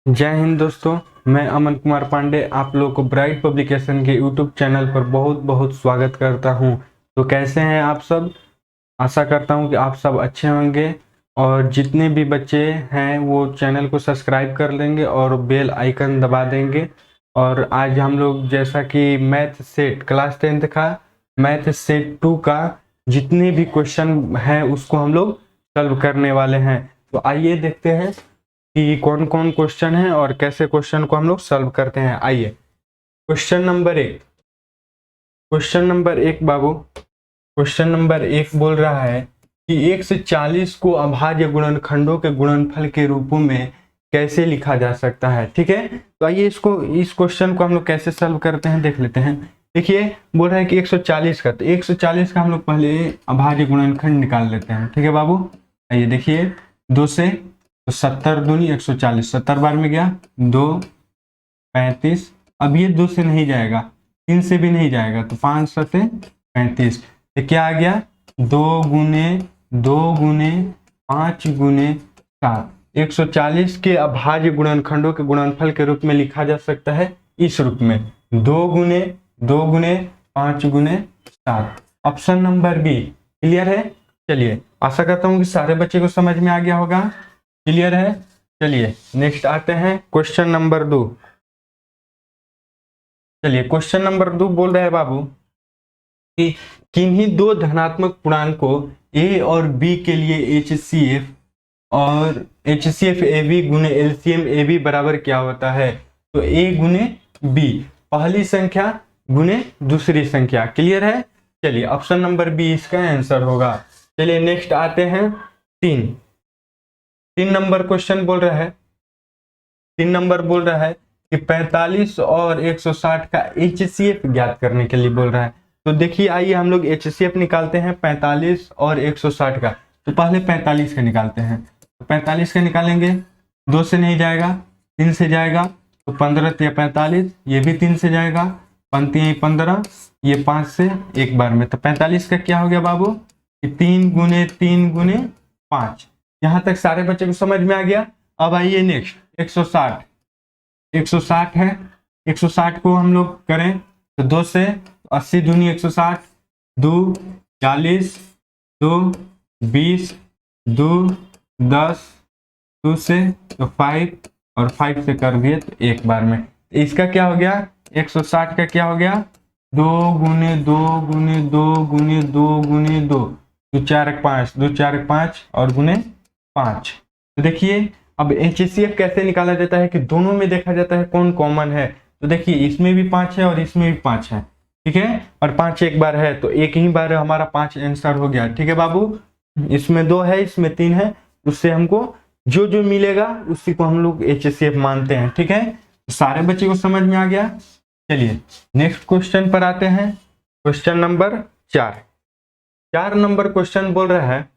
जय हिंद दोस्तों। मैं अमन कुमार पांडे आप लोगों को ब्राइट पब्लिकेशन के यूट्यूब चैनल पर बहुत बहुत स्वागत करता हूं। तो कैसे हैं आप सब? आशा करता हूं कि आप सब अच्छे होंगे और जितने भी बच्चे हैं वो चैनल को सब्सक्राइब कर लेंगे और बेल आइकन दबा देंगे। और आज हम लोग जैसा कि मैथ सेट क्लास 10th का मैथ सेट 2 का जितने भी क्वेश्चन हैं उसको हम लोग सॉल्व करने वाले हैं। तो आइए देखते हैं कि कौन कौन क्वेश्चन है और कैसे क्वेश्चन को हम लोग सॉल्व करते हैं। आइए क्वेश्चन नंबर एक बाबू। क्वेश्चन नंबर 1 बोल रहा है कि 1 से 40 को अभाज्य गुणनखंडों के गुणनफल के रूपों में कैसे लिखा जा सकता है। ठीक है, तो आइए इस क्वेश्चन को हम लोग कैसे सॉल्व करते हैं देख लेते हैं। देखिए, बोल रहा है कि 140 का, तो 140 का हम लोग पहले अभाज्य गुणनखंड निकाल लेते हैं। ठीक है बाबू, आइए देखिए 2 से, तो 70 दूनी 140, 70 बार में गया 2 35। अब ये 2 से नहीं जाएगा, 3 से भी नहीं जाएगा, तो 5 सते 35। तो क्या आ गया 2 गुने 5 गुने 7। 140 के अभाज्य गुणनखंडों के गुणनफल के रूप में लिखा जा सकता है इस रूप में 2 गुने 5 गुने 7। ऑप्शन नंबर बी क्लियर है। चलिए, आशा करता हूँ कि सारे बच्चे को समझ में आ गया होगा। क्लियर है। चलिए नेक्स्ट आते हैं क्वेश्चन नंबर 2। चलिए क्वेश्चन नंबर 2 बोल रहे हैं बाबू कि किन्हीं दो धनात्मक पूर्णांकों a और b के लिए HCF और HCF AB गुने LCM AB बराबर क्या होता है। तो a गुने b, पहली संख्या गुने दूसरी संख्या। क्लियर है। चलिए ऑप्शन नंबर बी इसका आंसर होगा। चलिए नेक्स्ट आते हैं 3 नंबर क्वेश्चन बोल रहा है। 3 नंबर बोल रहा है कि 45 और 160 का HCF ज्ञात करने के लिए बोल रहा है। तो देखिए आइए हम लोग HCF निकालते हैं 45 और 160 का। तो पहले 45 का निकालते हैं, तो 45 का निकालेंगे, 2 से नहीं जाएगा, 3 से जाएगा, तो 15 या 45, ये भी 3 से जाएगा, 15, ये 5 से एक बार में। तो 45 का क्या हो गया बाबू कि 3 गुने 5। यहां तक सारे बच्चे को समझ में आ गया। अब आइए नेक्स्ट 160 है। 160 को हम लोग करें तो 2 से 80 दूनी 160, 2 40, 2 20, 2 10, 2 से तो 5 और 5 से कर दिए तो एक बार में। इसका क्या हो गया 160 का क्या हो गया 2 गुने 2 गुने 2 गुने 2 गुने 2, 2 4 5, 2 4 5 और गुने 5। तो देखिए अब HCF कैसे निकाला जाता है कि दोनों में देखा जाता है कौन कॉमन है। तो देखिए इसमें भी 5 है और इसमें भी 5 है। ठीक है, और 5 एक बार है तो एक ही बार हमारा 5 आंसर हो गया। ठीक है बाबू, इसमें 2 है इसमें 3 है, उससे हमको जो जो मिलेगा उसी को हम लोग HCF मानते हैं। ठीक है, तो सारे बच्चे को समझ में आ गया। चलिए नेक्स्ट क्वेश्चन पर आते हैं। क्वेश्चन नंबर 4 नंबर क्वेश्चन बोल रहा है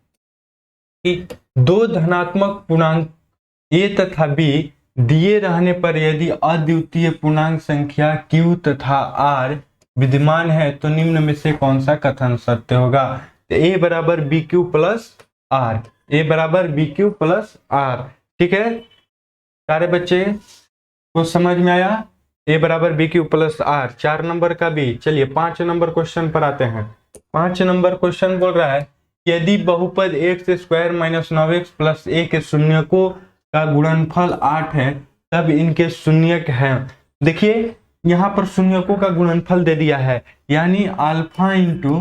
कि दो धनात्मक पूर्णांक a तथा b दिए रहने पर यदि अद्वितीय पूर्णांक संख्या q तथा r विद्यमान है तो निम्न में से कौन सा कथन सत्य होगा। तो a बराबर b q plus r, a बराबर बी क्यू प्लस आर। ठीक है, सारे बच्चे को समझ में आया। a बराबर बी क्यू प्लस आर 4 नंबर का भी। चलिए 5 नंबर क्वेश्चन पर आते हैं। 5 नंबर क्वेश्चन बोल रहा है यदि बहुपद x square minus 9x plus a के शून्यकों का गुणनफल 8 है तब इनके शून्यक हैं। देखिए यहाँ पर शून्यकों का गुणनफल दे दिया है, यानी अल्फा इंटू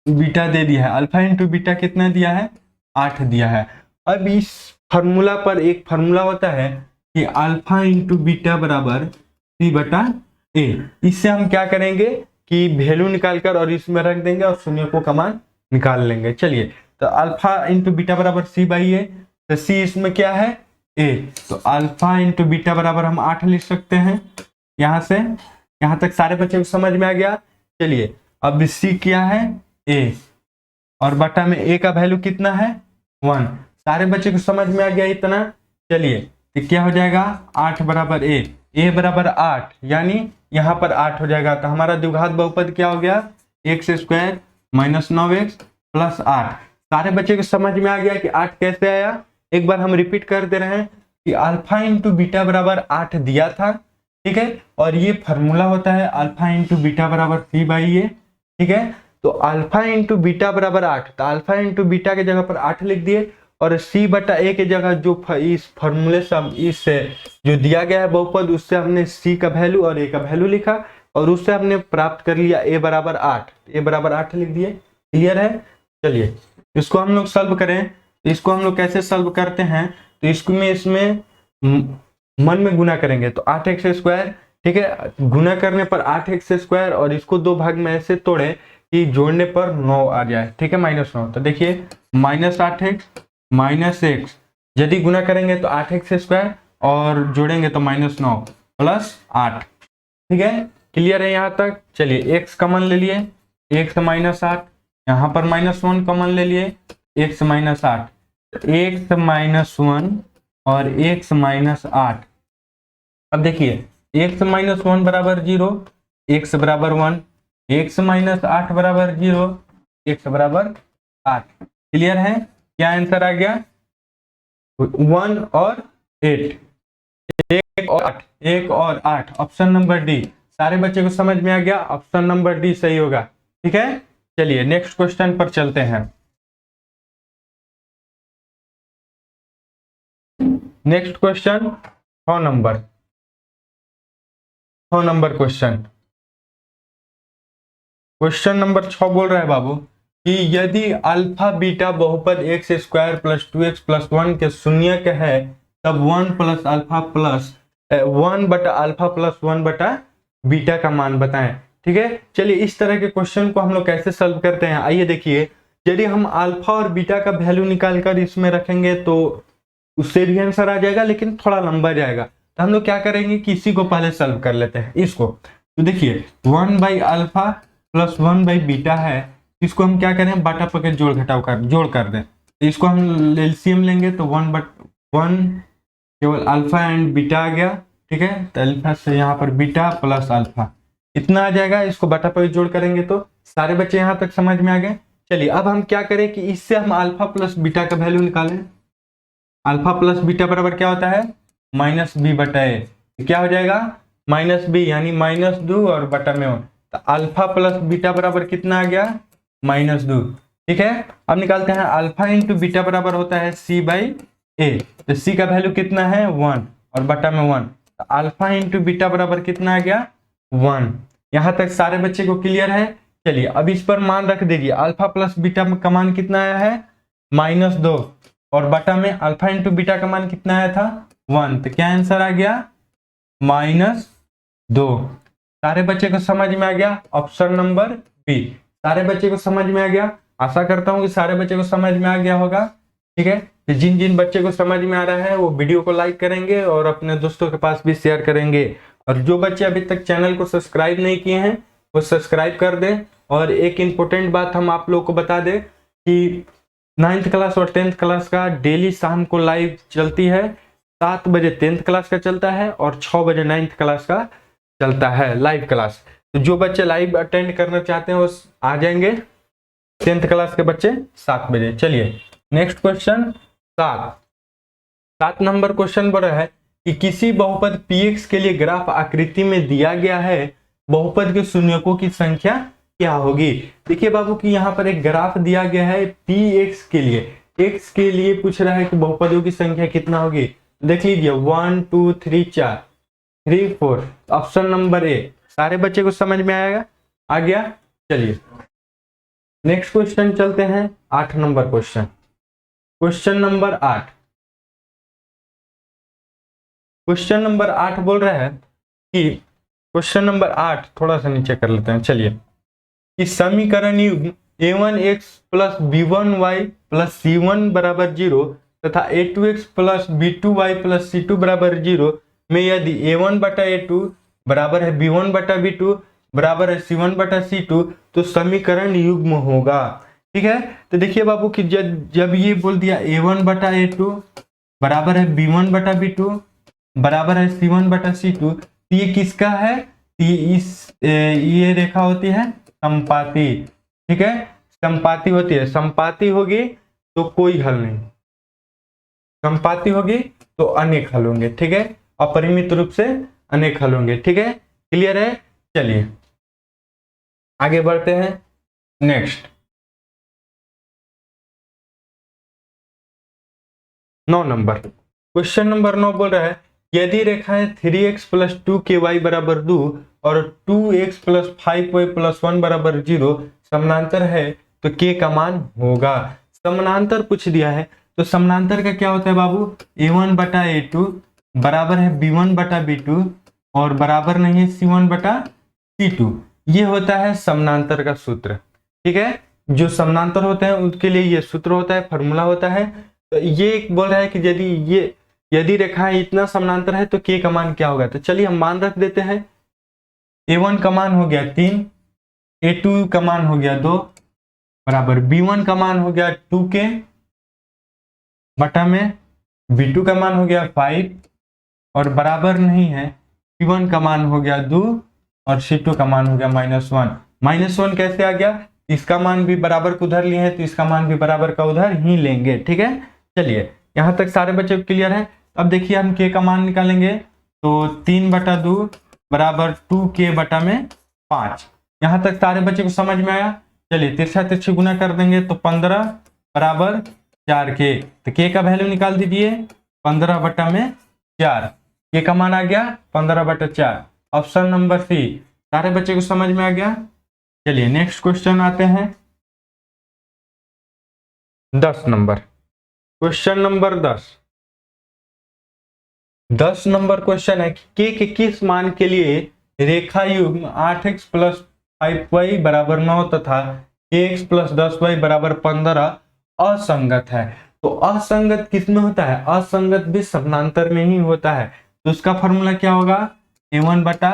बीटा दे दिया है। अल्फा इंटू बीटा कितना दिया है 8 दिया है। अब इस फॉर्मूला पर एक फॉर्मूला होता है कि अल्फा इंटू बीटा बराबर सी बटा ए। इससे हम क्या करेंगे कि वैल्यू निकालकर और इसमें रख देंगे और शून्यकों का मान निकाल लेंगे। चलिए, तो अल्फा इंटू बीटा बराबर सी बाई ए, तो सी इसमें क्या है ए, तो अल्फा इंटू बीटा बराबर हम 8 लिख सकते हैं। यहां से यहां तक सारे बच्चे को समझ में आ गया। चलिए अब सी क्या है ए और बटा में ए का वैल्यू कितना है 1। सारे बच्चे को समझ में आ गया इतना। चलिए तो क्या हो जाएगा 8 बराबर ए बराबर 8, यानी यहाँ पर 8 हो जाएगा। तो हमारा द्विघात बहुपद क्या हो गया x square minus 9x plus 8। सारे बच्चे को समझ में आ गया कि 8 कैसे आया। एक बार हम रिपीट कर दे रहे हैं कि अल्फा इंटू बीटा बराबर 8 दिया था, ठीक है, और ये फॉर्मूला होता है अल्फा इंटू बीटा बराबर सी बाई ए, ठीक है। तो अल्फा इंटू बीटा बराबर 8, तो अल्फा इंटू बीटा के जगह पर 8 लिख दिए, और सी बटा ए के जगह जो इस फॉर्मूले से इस जो दिया गया है बहुपद, उससे हमने सी का वैल्यू और ए का वैल्यू लिखा, और उससे हमने प्राप्त कर लिया ए बराबर 8, ए बराबर 8 लिख दिए। क्लियर है? चलिए इसको हम लोग सॉल्व करें। इसको हम लोग कैसे सॉल्व करते हैं, तो इसमें मन में गुना करेंगे तो 8x स्क्वायर, ठीक है, गुना करने पर 8x स्क्वायर, और इसको दो भाग में ऐसे तोड़े कि जोड़ने पर 9 आ जाए, ठीक है, -9। तो देखिए -8x माइनस एक्स, यदि गुना करेंगे तो 8x स्क्वायर और जोड़ेंगे तो -9 प्लस 8, ठीक है। क्लियर है यहाँ तक? चलिए x कॉमन ले लिए, x -8, यहाँ पर -1 कॉमन ले लिए, x -8, x -1 और x -8। अब देखिए x -1 बराबर 0, x बराबर 1, x -8 बराबर 0, x बराबर 8। क्लियर है? क्या आंसर आ गया? 1 और 8, 1 और 8, 1 और 8, ऑप्शन नंबर डी। सारे बच्चे को समझ में आ गया? ऑप्शन नंबर डी सही होगा, ठीक है। चलिए नेक्स्ट क्वेश्चन पर चलते हैं। Next question 6 number question. Question number 6 बोल रहा है बाबू कि यदि अल्फा बीटा बहुपद x square plus 2x plus 1 के शून्यक है, तब 1 प्लस अल्फा प्लस 1 बटा अल्फा प्लस 1 बटा बीटा का मान बताएं, ठीक है। चलिए इस तरह के क्वेश्चन को हम लोग कैसे सॉल्व करते हैं, आइए देखिए। यदि हम अल्फा और बीटा का वैल्यू निकाल कर इसमें रखेंगे तो उससे भी आंसर आ जाएगा, लेकिन थोड़ा लंबा जाएगा। तो हम लोग क्या करेंगे कि इसी को पहले सॉल्व कर लेते हैं इसको। तो देखिए 1 by alpha plus 1 by beta है, इसको हम क्या करें, बाटा पकड़ जोड़ घटाव कर जोड़ कर दें। तो इसको हम एलसीएम लेंगे तो 1 केवल अल्फा एंड बीटा आ गया, ठीक है। तो अल्फा से यहाँ पर बीटा प्लस अल्फा इतना आ जाएगा। इसको बाटा पकड़ जोड़ करेंगे तो सारे बच्चे यहाँ तक समझ में आ गए। चलिए अब हम क्या करें कि इससे हम अल्फा प्लस बीटा का वैल्यू निकालें। अल्फा प्लस बीटा बराबर क्या होता है, माइनस बी बटा ए। क्या हो जाएगा, माइनस बी यानी -2 और बटा में 1। तो अल्फा प्लस बीटा बराबर कितना आ गया, -2, ठीक है। अब निकालते हैं अल्फा इंटू बीटा बराबर होता है सी बाई ए। तो सी का वैल्यू कितना है 1 और बटा में 1। तो अल्फा इंटू बीटा बराबर कितना आ गया 1। यहां तक सारे बच्चे को क्लियर है? चलिए अब इस पर मान रख दीजिए। अल्फा प्लस बीटा का मान कितना आया है, -2, और बटा में अल्फा इंटू बीटा का मान कितना आया था 1। तो क्या आंसर आ गया, -2। सारे बच्चे को समझ में आ गया? Option number B. सारे बच्चे को समझ में आ गया? आशा करता हूं कि सारे बच्चे को समझ में आ गया होगा, ठीक है। तो जिन जिन बच्चे को समझ में आ रहा है वो वीडियो को लाइक करेंगे और अपने दोस्तों के पास भी शेयर करेंगे। और जो बच्चे अभी तक चैनल को सब्सक्राइब नहीं किए हैं वो सब्सक्राइब कर दें। और एक इम्पोर्टेंट बात हम आप लोगों को बता दें कि 9th क्लास और 10th क्लास का डेली शाम को लाइव चलती है। 7 बजे 10th क्लास का चलता है और 6 बजे 9th क्लास का चलता है लाइव क्लास। तो जो बच्चे लाइव अटेंड करना चाहते हैं वो आ जाएंगे, 10th क्लास के बच्चे 7 बजे। चलिए नेक्स्ट क्वेश्चन 7 नंबर क्वेश्चन बोल रहा है कि किसी बहुपद px के लिए ग्राफ आकृति में दिया गया है, बहुपद के शून्यकों की संख्या क्या होगी। देखिए बाबू कि यहाँ पर एक ग्राफ दिया गया है px के लिए, x के लिए पूछ रहा है कि बहुपदों की संख्या कितना होगी। देख लीजिए 1 2 3 4 3 4, ऑप्शन नंबर ए। सारे बच्चे को समझ में आएगा, आ गया। चलिए नेक्स्ट क्वेश्चन चलते हैं 8 number question. Question number 8, question number 8 बोल रहा है कि क्वेश्चन नंबर 8 थोड़ा सा नीचे कर लेते हैं। चलिए कि समीकरण युग्म a1x plus b1y plus c1 बराबर 0 तथा a2x plus b2y plus c2 बराबर 0 में यदि a1 बटा a2 बराबर है b1 बटा b2 बराबर है c1 बटा c2 तो समीकरण युग्म होगा, ठीक है। तो देखिए बाबू कि जब ये बोल दिया a1 बटा a2 बराबर है b1 बटा b2 बराबर है c1 बटा c2, तो ये किसका है, ये रेखा होती है समपाती, ठीक है। समपाती होती है, समपाती होगी तो कोई हल नहीं, समपाती होगी तो अनेक हल होंगे, ठीक है, अपरिमित रूप से अनेक हल होंगे, ठीक है, क्लियर है। चलिए आगे बढ़ते हैं। नेक्स्ट 9 नंबर, क्वेश्चन नंबर 9 बोल रहा है यदि रेखाएं 3x प्लस 2ky बराबर 2 और 2x प्लस 5y प्लस 1 बराबर 0 समानांतर है तो k का मान होगा। समानांतर पूछ दिया है तो समानांतर का क्या होता है बाबू, a1 बटा a2 बराबर है b1 बटा b2 और बराबर नहीं है c1 बटा c2। ये होता है समानांतर का सूत्र, ठीक है। जो समानांतर होते हैं उनके लिए ये सूत्र होता है, फॉर्मूला होता है। तो ये एक बोल रहा है कि यदि रेखा इतना समानांतर है तो k का मान क्या होगा। तो चलिए हम मान रख देते हैं। a1 का मान हो गया 3, a2 का मान हो गया 2 बराबर b1 का मान हो गया 2k बटा में b2 का मान हो गया 5 और बराबर नहीं है c1 का मान हो गया 2 और c2 का मान हो गया -1। -1 कैसे आ गया, इसका मान भी बराबर को उधर लिए हैं तो इसका मान भी बराबर का उधर ही लेंगे, ठीक है। चलिए यहां तक सारे बच्चे क्लियर है। अब देखिए हम k का मान निकालेंगे तो 3 बटा 2 बराबर 2k बटा में 5। यहां तक सारे बच्चे को समझ में आया। चलिए तिरछा तिरछी गुना कर देंगे तो 15 बराबर 4k, तो k का वैल्यू निकाल दीजिए 15 बटा में 4, k का मान आ गया 15 बटा 4, ऑप्शन नंबर सी। सारे बच्चे को समझ में आ गया। चलिए नेक्स्ट क्वेश्चन आते हैं 10 number, question number 10 number question है कि k के किस मान के लिए रेखा युग्म 8x प्लस 5y बराबर 9 तथा kx प्लस 10y बराबर 15 असंगत है। तो असंगत किसमें होता है, असंगत भी समानांतर में ही होता है। तो उसका फॉर्मूला क्या होगा, a1 बटा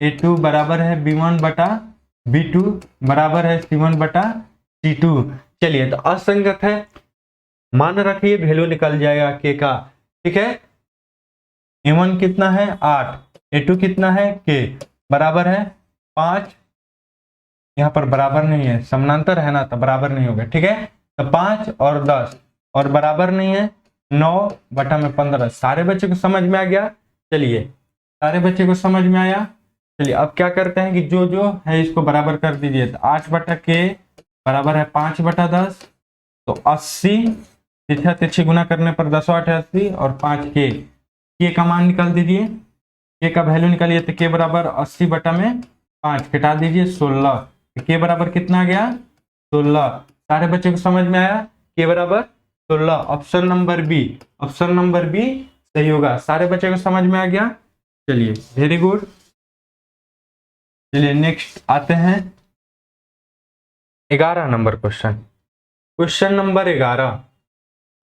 a2 बराबर है b1 बटा b2 बराबर है c1 बटा c2। चलिए तो असंगत है, मान रखिए वैल्यू निकल जाएगा k का, ठीक है। a1 कितना है 8, a2 कितना है k बराबर है 5, यहाँ पर बराबर नहीं है, समानांतर है ना तो बराबर नहीं होगा, ठीक है। तो 5 और 10 और बराबर नहीं है 9 बटा में 15। सारे बच्चे को समझ में आ गया। चलिए सारे बच्चे को समझ में आया। चलिए अब क्या करते हैं कि जो है इसको बराबर कर दीजिए। तो 8 बटा k बराबर है 5 बटा 10, तो 80, तिरछा तिरछी गुना करने पर 10 8 80 और 5k का मान निकाल दीजिए, k का वैल्यू निकालिए तो k बराबर 80 बटा में 5 घटा दीजिए 16, k बराबर कितना आ गया 16। सारे बच्चे को समझ में आया, k बराबर 16, option number B, option number B सही होगा। सारे बच्चे को समझ में आ गया। चलिए वेरी गुड। चलिए नेक्स्ट आते हैं 11 number question, question number 11।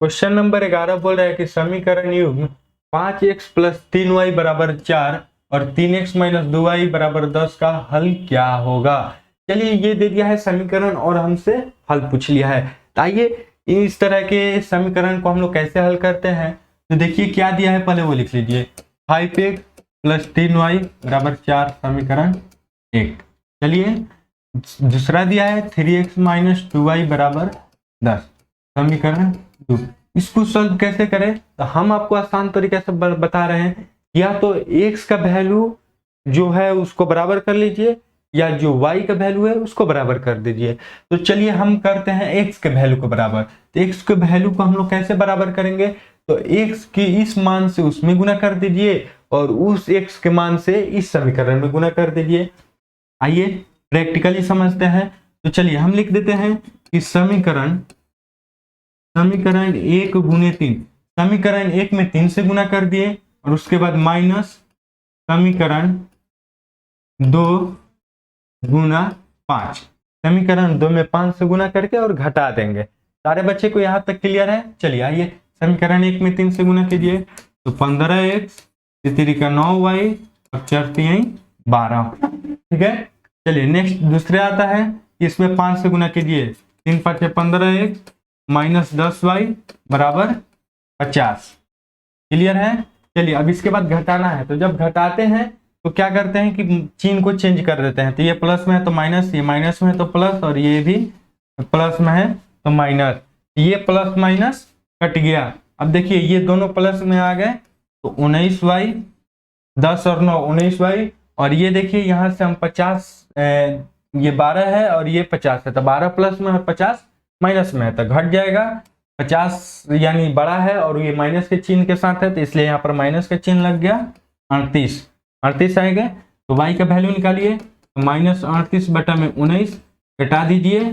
Question number 11 बोल रहा है कि समीकरण युग्म 5x प्लस 3y बराबर 4 और 3x माइनस 2y बराबर 10 का हल क्या होगा। चलिए ये दे दिया है समीकरण और हमसे हल पूछ लिया है। तो आइए इस तरह के समीकरण को हम लोग कैसे हल करते हैं। तो देखिए क्या दिया है पहले वो लिख लीजिए, 5x प्लस 3y बराबर 4 समीकरण 1। चलिए दूसरा दिया है 3x माइनस 2y बराबर 10 समीकरण 2। इसको सॉल्व कैसे करें, तो हम आपको आसान तरीके से बता रहे हैं, या तो x का वैल्यू जो है उसको बराबर कर लीजिए या जो y का वैल्यू है उसको बराबर कर दीजिए। तो चलिए हम करते हैं x के वैल्यू को बराबर। तो x के वैल्यू को हम लोग कैसे बराबर करेंगे, तो x के इस मान से उसमें गुना कर दीजिए और उस x के मान से इस समीकरण में गुना कर दीजिए। आइए प्रैक्टिकली समझते हैं। तो चलिए हम लिख देते हैं कि समीकरण 1 गुने 3, समीकरण 1 में 3 से गुना कर दिए और उसके बाद माइनस समीकरण 2 गुना 5, समीकरण 2 में 5 से गुना करके और घटा देंगे। सारे बच्चे को यहाँ तक क्लियर है। चलिए आइए समीकरण 1 में 3 से गुना कीजिए तो 15x 9y और 4 12, ठीक है। चलिए नेक्स्ट दूसरे आता है, इसमें 5 से गुना कीजिए, 3 5 15x माइनस 10y बराबर 50, क्लियर है। चलिए अब इसके बाद घटाना है। तो जब घटाते हैं तो क्या करते हैं कि चिन्ह को चेंज कर देते हैं। तो ये प्लस में है तो माइनस, ये माइनस में है तो प्लस और ये भी प्लस में है तो माइनस, ये प्लस माइनस कट गया। अब देखिए ये दोनों प्लस में आ गए तो 19y, 10 और 9 19y, और ये देखिए यहाँ से हम 50, ये 12 है और ये 50 है, तो 12 प्लस में है 50 माइनस में है तो घट जाएगा। 50 यानी बड़ा है और ये माइनस के चिन्ह के साथ है तो इसलिए यहाँ पर माइनस का चिन्ह लग गया। 38 आएंगे तो y का वैल्यू निकालिए, तो -38/19 घटा दीजिए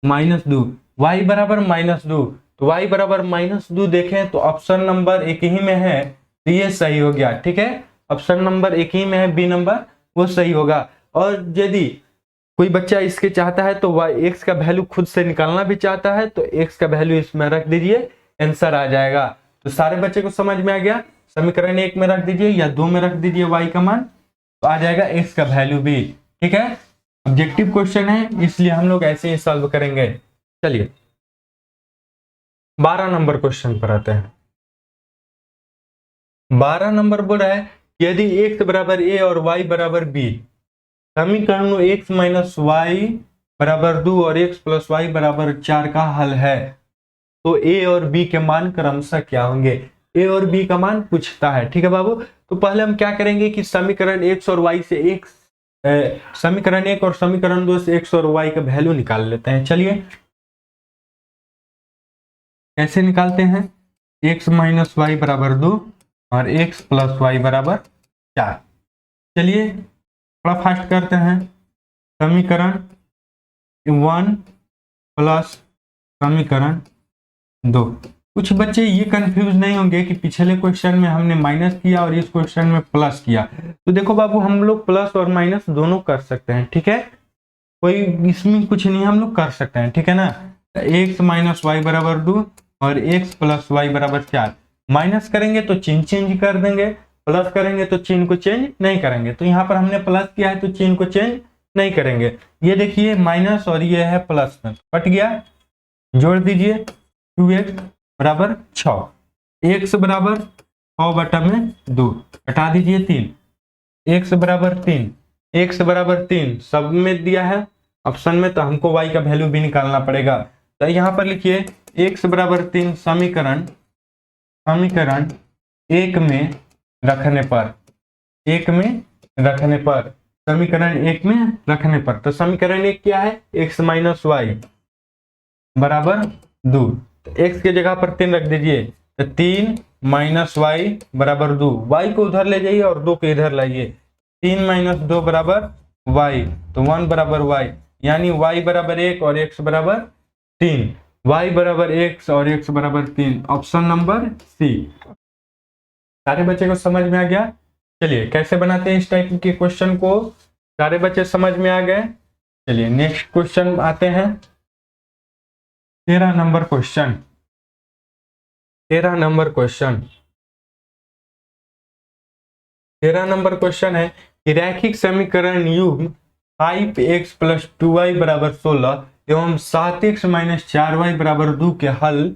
-2, y बराबर -2, तो y बराबर -2 देखें तो ऑप्शन नंबर एक ही में है तो ये सही हो गया। ठीक है, ऑप्शन नंबर एक ही में है, बी नंबर, वो सही होगा। और यदि कोई बच्चा इसके चाहता है तो वह x का वैल्यू खुद से निकालना भी चाहता है तो x का वैल्यू इसमें रख दीजिए, आंसर आ जाएगा। तो सारे बच्चे को समझ में आ गया, समीकरण 1 में रख दीजिए या 2 में रख दीजिए y का मान, तो आ जाएगा x का वैल्यू भी। ठीक है, ऑब्जेक्टिव क्वेश्चन है इसलिए हम लोग ऐसे ही सॉल्व करेंगे। चलिए 12 नंबर क्वेश्चन पर आते हैं। 12 नंबर बोल रहा है यदि x बराबर a और y बराबर b, समीकरण x माइनस वाई बराबर 2 और x प्लस वाई बराबर 4 का हल है तो a और b के मान क्रमशः क्या होंगे। a और b का मान पूछता है। ठीक है बाबू, तो पहले हम क्या करेंगे कि समीकरण x और y से समीकरण 1 और समीकरण 2 से x और y का वैल्यू निकाल लेते हैं। चलिए कैसे निकालते हैं, x माइनस वाई बराबर 2 और x प्लस वाई बराबर 4। चलिए थोड़ा फास्ट करते हैं, समीकरण 1 प्लस समीकरण 2। कुछ बच्चे ये कंफ्यूज नहीं होंगे कि पिछले क्वेश्चन में हमने माइनस किया और इस क्वेश्चन में प्लस किया, तो देखो बाबू हम लोग प्लस और माइनस दोनों कर सकते हैं। ठीक है, कोई इसमें कुछ नहीं, हम लोग कर सकते हैं। ठीक है ना, x माइनस वाई बराबर 2 और x प्लस वाई बराबर 4। माइनस करेंगे तो चिन्ह चेंज कर देंगे, प्लस करेंगे तो चिन्ह को चेंज नहीं करेंगे। तो यहाँ पर हमने प्लस किया है तो चिन्ह को चेंज नहीं करेंगे। ये देखिए माइनस और ये है प्लस में कट गया, जोड़ दीजिए 2x बराबर 6, x बराबर 6/2 हटा दीजिए 3, x बराबर 3, x बराबर 3 सब में दिया है ऑप्शन में, तो हमको y का वैल्यू भी निकालना पड़ेगा। तो यहाँ पर लिखिए x बराबर 3 समीकरण 1 में रखने पर, समीकरण 1 में रखने पर, तो समीकरण 1 क्या है, x माइनस वाई बराबर 2, तो x के जगह पर 3 रख दीजिए, तो 3 माइनस वाई बराबर 2, y को उधर ले जाइए और 2 को इधर लाइए, 3 माइनस 2 बराबर y, तो 1 बराबर y, यानी y बराबर 1 और x बराबर 3, y बराबर x और x बराबर 3, ऑप्शन नंबर सी। सारे बच्चे को समझ में आ गया। चलिए कैसे बनाते हैं इस टाइप के क्वेश्चन को, सारे बच्चे समझ में आ गए। चलिए नेक्स्ट क्वेश्चन आते हैं, 13 नंबर क्वेश्चन। 13 नंबर क्वेश्चन है कि रैखिक समीकरण युग्म 5x प्लस 2y बराबर 16 एवं 7x माइनस 4y बराबर 2 के हल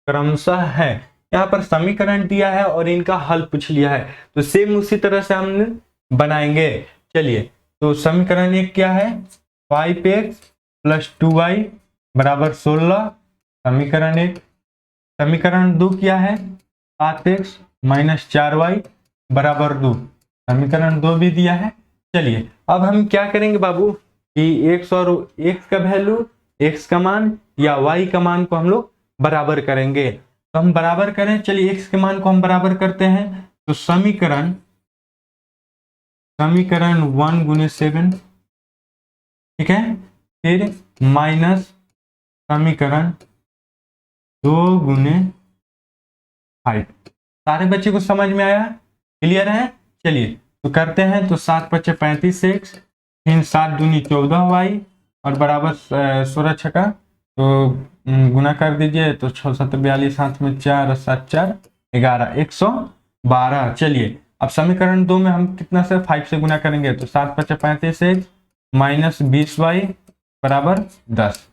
क्रमशः है। यहाँ पर समीकरण दिया है और इनका हल पूछ लिया है, तो सेम उसी तरह से हमने बनाएंगे। चलिए तो समीकरण 1 क्या है, 5x प्लस 2y बराबर 16, समीकरण 1। समीकरण 2 क्या है, 7x माइनस 4y बराबर 2, समीकरण 2 भी दिया है। चलिए अब हम क्या करेंगे बाबू कि x और x का वैल्यू, x का मान या y का मान को हम लोग बराबर करेंगे। तो हम बराबर करें, चलिए x के मान को हम बराबर करते हैं, तो समीकरण 1 गुने 7, ठीक है, फिर माइनस समीकरण 2 गुने 5। सारे बच्चे को समझ में आया, क्लियर है। चलिए तो करते हैं, तो 7 × 5 = 35x, फिर 7 दूनी 14y और बराबर 16 छका, तो गुना कर दीजिए, तो 6 × 7 = 42, हाथ में 4 और 7 × 4 = 11, 112। चलिए अब समीकरण 2 में हम कितना से 5 से गुना करेंगे, तो 7 × 5 = 35x माइनस 20y बराबर 10।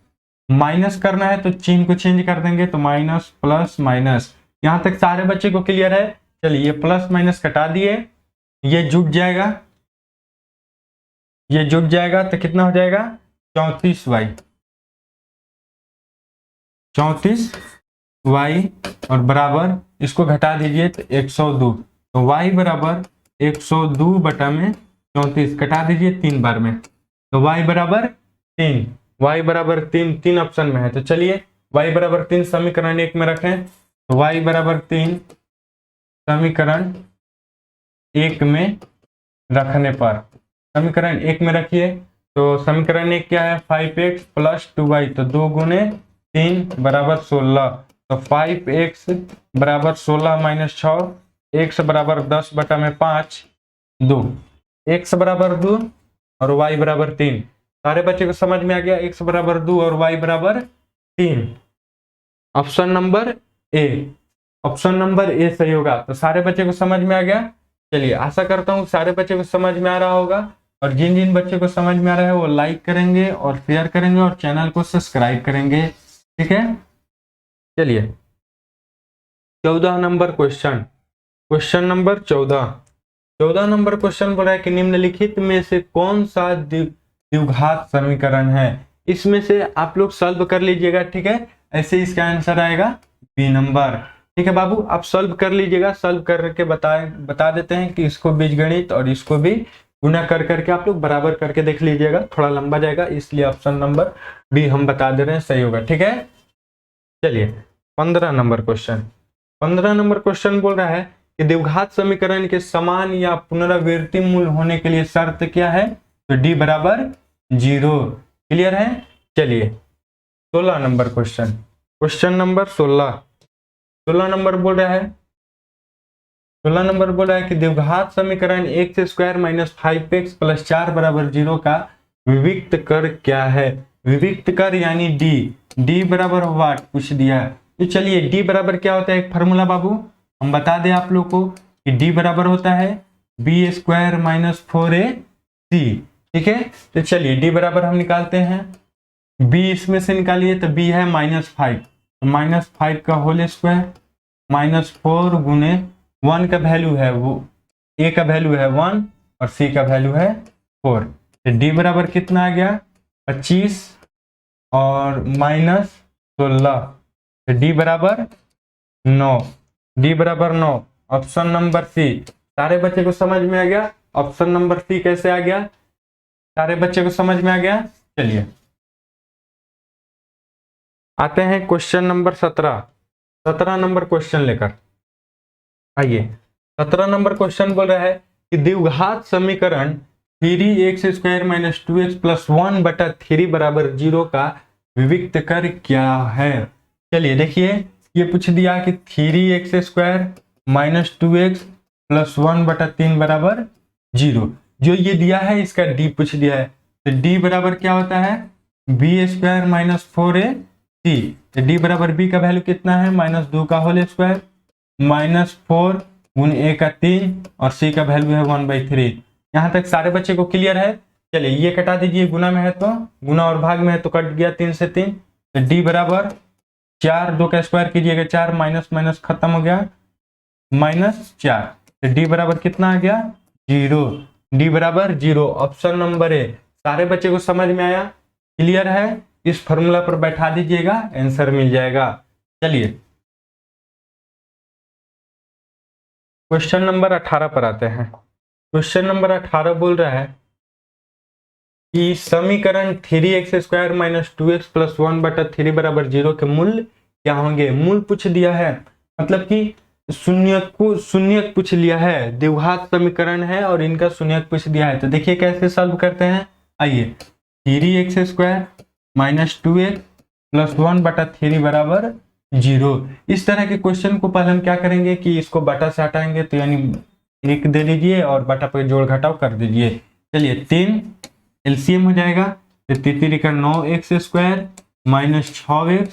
माइनस करना है तो चिन्ह को चेंज कर देंगे, तो माइनस प्लस माइनस। यहां तक सारे बच्चे को क्लियर है। चलिए ये प्लस माइनस कटा दिए, ये जुट जाएगा, तो कितना हो जाएगा 34y, 34 y और बराबर इसको घटा दीजिए तो 102, तो y बराबर 102 बटा में 34, घटा दीजिए 3 बार में, तो y बराबर 3, y बराबर 3, 3 ऑप्शन में है। तो चलिए y बराबर 3 समीकरण 1 में रखें, तो y बराबर 3 समीकरण 1 में रखने पर, समीकरण 1 में रखिए, तो समीकरण 1 क्या है, 5x प्लस 2y, तो 2 गुने 3 बराबर 16, तो 5x बराबर 16 माइनस 6, x बराबर 10 बटा में 5, 2, x बराबर 2 और y बराबर 3। सारे बच्चे को समझ में आ गया, x बराबर 2 और y बराबर 3। Option number A, option number A सही होगा। तो सारे बच्चे को समझ में आ गया। चलिए आशा करता हूँ सारे बच्चे को समझ में आ रहा होगा, और जिन जिन बच्चे को समझ में आ रहा है वो लाइक करेंगे और शेयर करेंगे और चैनल को सब्सक्राइब करेंगे, ठीक है। चलिए 14 number question, question number 14 number question बोला है कि निम्नलिखित में से कौन सा द्विघात समीकरण है। इसमें से आप लोग सॉल्व कर लीजिएगा, ठीक है। ऐसे इसका आंसर आएगा बी नंबर, ठीक है बाबू। आप सॉल्व कर लीजिएगा, सॉल्व करके बता देते हैं कि इसको बीजगणित और इसको भी गुना कर करके आप लोग बराबर करके देख लीजिएगा, थोड़ा लंबा जाएगा, इसलिए ऑप्शन नंबर बी हम बता दे रहे हैं, सही होगा, ठीक है। चलिए 15 नंबर क्वेश्चन, 15 नंबर क्वेश्चन बोल रहा है कि द्विघात समीकरण के समान या पुनरावृत्ति मूल होने के लिए शर्त क्या है, तो डी बराबर 0, क्लियर है। चलिए 16 number question, question number 16 number बोल रहा है, 16 नंबर बोल रहा है कि द्विघात समीकरण x square minus 5x plus 4 बराबर 0 का विविक्त कर क्या है। विविक्त कर यानी डी बराबर वाट पूछ दिया है। तो चलिए डी बराबर क्या होता है, एक फार्मूला बाबू हम बता दें आप लोग को कि डी बराबर होता है बी स्क्वायर माइनस 4ac, ठीक है। तो चलिए डी बराबर हम निकालते हैं, बी इसमें से निकालिए तो बी है -5, तो -5 का होल स्क्वायर माइनस 4 गुने 1 का वैल्यू है वो, ए का वैल्यू है 1 और सी का वैल्यू है 4, तो डी बराबर कितना आ गया 25 और -16, तो डी बराबर 9, डी बराबर 9, ऑप्शन नंबर सी। सारे बच्चे को समझ में आ गया, ऑप्शन नंबर सी कैसे आ गया, सारे बच्चे को समझ में आ गया। चलिए आते हैं क्वेश्चन नंबर 17 नंबर क्वेश्चन लेकर आइए। 17 नंबर क्वेश्चन बोल रहा है कि द्विघात समीकरण 3x square minus 2x plus 1 बटा 3 बराबर 0 का विविक्त कर क्या है। चलिए देखिए ये पूछ दिया कि 3x square minus 2x plus 1 बटा 3 बराबर 0, जो ये दिया है इसका डी पूछ दिया है, तो डी बराबर क्या होता है बी स्क्वायर माइनस 4ac, तो डी बराबर बी का वैल्यू कितना है -2 का होल स्क्वायर -4 गुने ए का 3 और सी का वैल्यू है 1/3। यहाँ तक सारे बच्चे को क्लियर है। चलिए ये कटा दीजिए, गुना में है तो गुना और भाग में है तो कट गया 3 से 3, तो डी बराबर 4, 2 का स्क्वायर कीजिएगा 4, माइनस माइनस खत्म हो गया -4, तो डी बराबर कितना आ गया 0, डी बराबर 0, ऑप्शन नंबर ए। सारे बच्चे को समझ में आया, क्लियर है। इस फॉर्मूला पर बैठा दीजिएगा, आंसर मिल जाएगा। चलिए क्वेश्चन नंबर 18 पर आते हैं। क्वेश्चन नंबर 18 बोल रहा है कि समीकरण 3x square minus 2x plus 1 बटा 3 बराबर 0 के मूल्य क्या होंगे। मूल पूछ दिया है, मतलब कि शून्यक पूछ लिया है, द्विघात समीकरण है और इनका शून्यक पूछ दिया है। तो देखिए कैसे सॉल्व करते हैं, आइए 3x square minus 2x plus 1 बटा 3 बराबर 0, इस तरह के क्वेश्चन को पहले हम क्या करेंगे कि इसको बटा से हटाएंगे, तो यानी 1 दे लीजिए और बटा पर जोड़ घटाव कर दीजिए। चलिए 3 एलसीएम हो जाएगा, तो 3 का 9x square minus 6x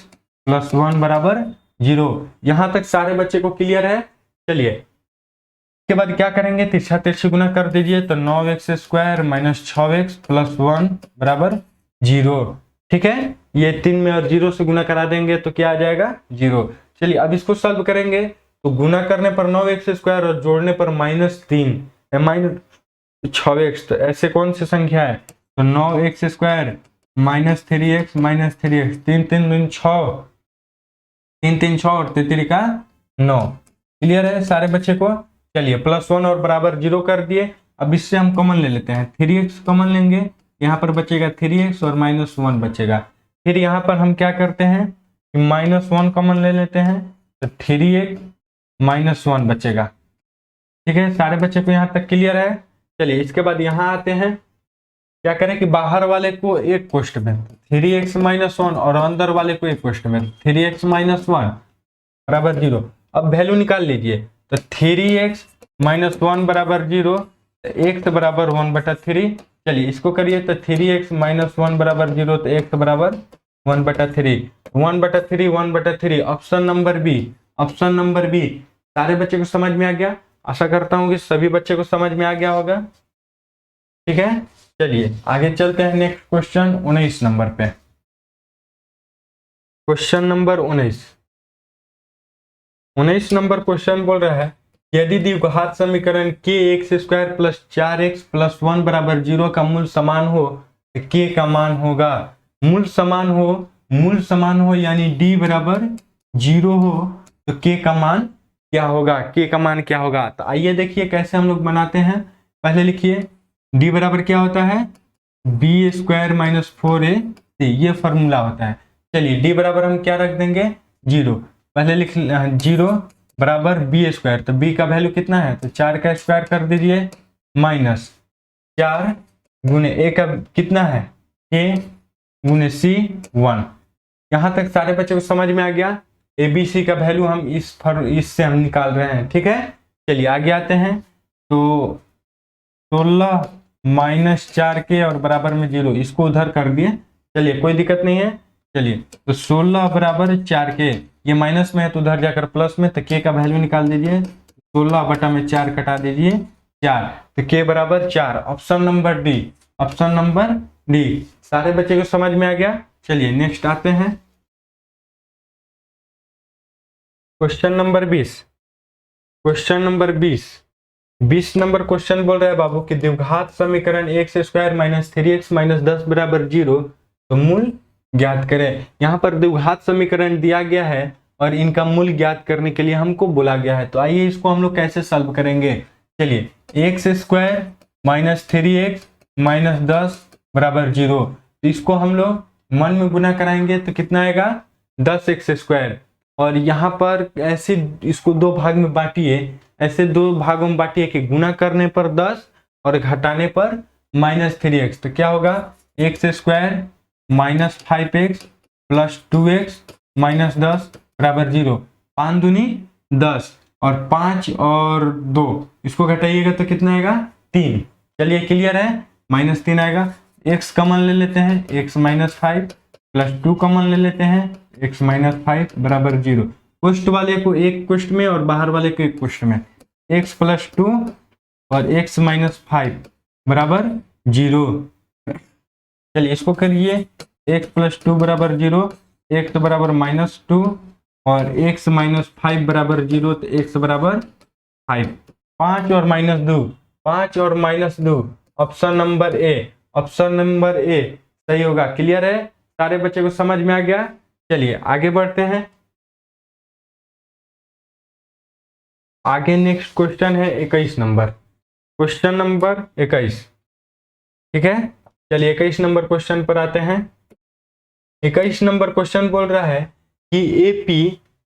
plus 1 बराबर 0। यहाँ तक सारे बच्चे को क्लियर है। चलिए इसके बाद क्या करेंगे, तिरछा तिरछी गुना कर दीजिए, तो 9x square minus 6x plus 1 बराबर 0, ठीक है। ये 3 में और 0 से गुना करा देंगे तो क्या आ जाएगा 0। चलिए अब इसको सॉल्व करेंगे, तो गुना करने पर 9x स्क्वायर और जोड़ने पर -3 -6x, तो ऐसे कौन सी संख्या है, तो 9x स्क्वायर -3x 3x 3 3 6 3 3 6 और 3 का 9। क्लियर है सारे बच्चे को। चलिए +1 और बराबर 0 कर दिए। अब इससे हम कॉमन ले लेते हैं, 3x कॉमन लेंगे, यहाँ पर बचेगा 3x और -1 बचेगा। फिर यहाँ पर हम क्या करते हैं कि -1 कॉमन ले लेते हैं, तो 3x -1 बचेगा। ठीक है सारे बच्चे को यहाँ तक क्लियर है। चलिए इसके बाद यहाँ आते हैं, क्या करें कि बाहर वाले को एक कोष्ठ में 3x -1 और अंदर वाले को एक कोष्ठ में 3x -1 बराबर 0। अब वैल्यू निकाल लीजिए, तो 3x -1 बराबर 0, x बराबर 1/3। चलिए इसको करिए, तो 3x -1 बराबर 0, तो x बराबर 1/3। 1/3 1/3 option number B. Option number B. सारे बच्चे को समझ में आ गया? आशा करता हूँ कि सभी बच्चे को समझ में आ गया होगा। ठीक है चलिए आगे चलते हैं नेक्स्ट क्वेश्चन 19 नंबर पे। क्वेश्चन नंबर 19 नंबर क्वेश्चन बोल रहा है, यदि द्विघात समीकरण kx² + 4x + 1 बराबर 0 का मूल समान हो तो k का मान होगा। मूल समान हो यानी d बराबर 0 हो तो k का मान क्या होगा? k का मान क्या होगा? तो आइए देखिए कैसे हम लोग बनाते हैं। पहले लिखिए d बराबर क्या होता है, b² - 4ac, ये फॉर्मूला होता है। चलिए d बराबर हम क्या रख देंगे, 0। पहले लिख 0 बराबर b², तो b का वैल्यू कितना है, तो 4 का स्क्वायर कर दीजिए, -4 गुने a का कितना है, a गुने c 1। यहाँ तक सारे बच्चों को समझ में आ गया। ABC का वैल्यू हम इससे हम निकाल रहे हैं। ठीक है चलिए आगे आते हैं, तो 16 - 4k और बराबर में 0, इसको उधर कर दिए। चलिए कोई दिक्कत नहीं है। चलिए तो 16 बराबर 4k, ये माइनस में है तो उधर जाकर प्लस में, तो k का वैल्यू निकाल दीजिए, 16/4 कटा दीजिए 4, तो k बराबर 4। Option number D. Option number D. सारे बच्चे को समझ में आ गया। चलिए नेक्स्ट आते हैं question number 20। Question number 20 number question बोल रहा है बाबू कि द्विघात समीकरण x² - 3x - 10 बराबर 0 तो मूल ज्ञात करें। यहाँ पर द्विघात समीकरण दिया गया है और इनका मूल ज्ञात करने के लिए हमको बोला गया है। तो आइए इसको हम लोग कैसे सॉल्व करेंगे। चलिए x² - 3x - 10 बराबर 0, तो इसको हम लोग मन में गुना कराएंगे तो कितना आएगा, 10x²। और यहाँ पर ऐसे इसको दो भाग में बांटिए, ऐसे दो भागों में बांटिए कि गुना करने पर 10 और घटाने पर -3x, तो क्या होगा, x² - 5x + 2x - 10 बराबर 0। 5 दूनी 10 और 5 और 2 इसको घटाइएगा तो कितना आएगा, 3। चलिए क्लियर है, -3 आएगा। x कॉमन ले लेते हैं, x - 5 + 2 कॉमन ले लेते हैं, x - 5 बराबर 0। कोष्ठ वाले को एक कोष्ठ में और बाहर वाले को एक कोष्ठ में, x + 2 और x - 5 बराबर 0। चलिए इसको करिए, x + 2 बराबर 0, x बराबर -2 और x - 5 बराबर 0, तो x बराबर 5। 5 और -2, 5 और -2, option number A. Option number A सही होगा। क्लियर है, सारे बच्चे को समझ में आ गया। चलिए आगे बढ़ते हैं। आगे नेक्स्ट क्वेश्चन है 21 नंबर। Question number 21। ठीक है चलिए 21 नंबर क्वेश्चन पर आते हैं। 21 नंबर क्वेश्चन बोल रहा है कि AP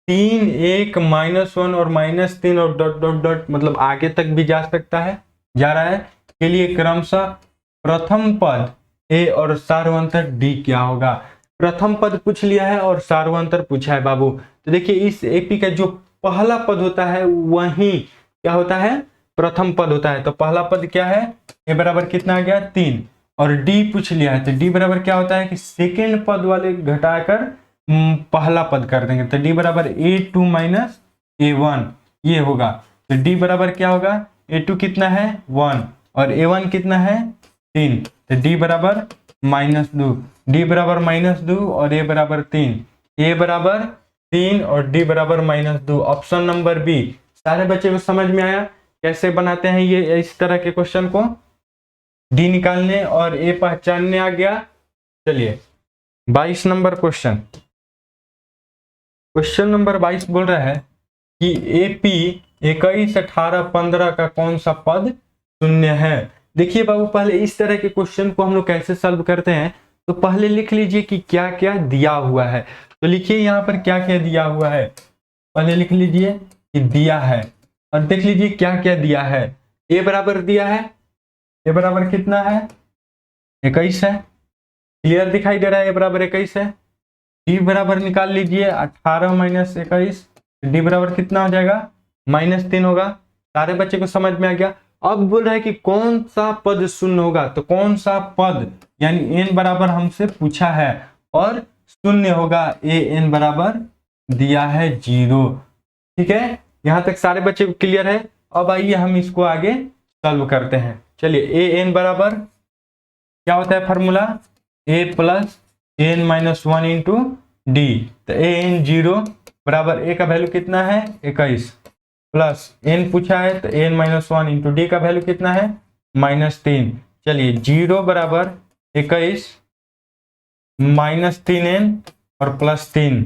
3 1 -1 और -3 और डॉट डॉट डॉट, मतलब आगे तक भी जा सकता है, जा रहा है, के लिए क्रमशः प्रथम पद A और सार्वंतर D क्या होगा। प्रथम पद पूछ लिया है और सार्वंतर पूछा है बाबू। तो देखिए इस AP का जो पहला पद होता है वही क्या होता है, प्रथम पद होता है। तो पहला पद क्या है, A बराबर कितना आ गया, 3, और D पूछ लिया है तो D बराबर क्या होता है कि सेकेंड पद वाले घटाकर पहला पद कर देंगे, तो D बराबर A2 - A1 ये होगा। तो D बराबर क्या होगा, A2 कितना है 1 और A1 कितना है 3, तो D बराबर -2, D बराबर -2 और A बराबर 3, A बराबर 3 और D बराबर -2। Option number B. सारे बच्चे को समझ में आया कैसे बनाते हैं ये इस तरह के क्वेश्चन को, D निकालने और A पहचानने आ गया। चलिए 22 नंबर क्वेश्चन। क्वेश्चन नंबर 22 बोल रहा है कि AP 21, 18, 15 का कौन सा पद शून्य है। देखिए बाबू, पहले इस तरह के क्वेश्चन को हम लोग कैसे सॉल्व करते हैं, तो पहले लिख लीजिए कि क्या क्या दिया हुआ है। तो लिखिए यहाँ पर क्या क्या दिया हुआ है, पहले लिख लीजिए कि दिया है, और देख लीजिए क्या क्या दिया है। ए बराबर दिया है, ए बराबर कितना है, 21 है, क्लियर दिखाई दे रहा है, ए बराबर 21 है। डी बराबर निकाल लीजिए 18 माइनस 21, डी बराबर कितना हो जाएगा, -3 होगा। सारे बच्चे को समझ में आ गया। अब बोल रहा है कि कौन सा पद शून्य होगा, तो कौन सा पद, यानी एन बराबर हमसे पूछा है और शून्य होगा, ए एन बराबर दिया है 0। ठीक है, यहां तक सारे बच्चे को क्लियर है। अब आइए हम इसको आगे सॉल्व करते हैं। चलिए, ए एन बराबर क्या होता है formula, A plus N minus 1 into D. तो ए एन 0 बराबर ए का वैल्यू कितना है, 21, प्लस एन पूछा है तो एन माइनस 1 इंटू डी का वैल्यू कितना है, -3। चलिए, 0 बराबर 21 -3n और +3।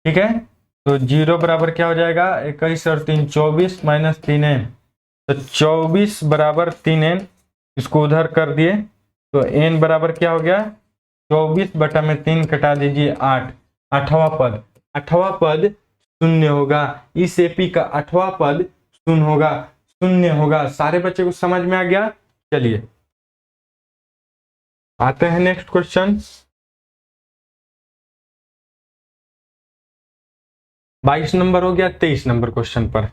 ठीक है, तो 0 बराबर क्या हो जाएगा, 21 और 3 24 -3n, तो 24 बराबर 3n। इसको उधर कर दिए तो n बराबर क्या हो गया, 24 बटा में 3 कटा दीजिए 8। आठवां पद, आठवां पद शून्य होगा। इस एपी का आठवां पद शून्य होगा, शून्य होगा। सारे बच्चे को समझ में आ गया। चलिए आते हैं नेक्स्ट क्वेश्चन। 22 नंबर हो गया। 23 नंबर क्वेश्चन पर,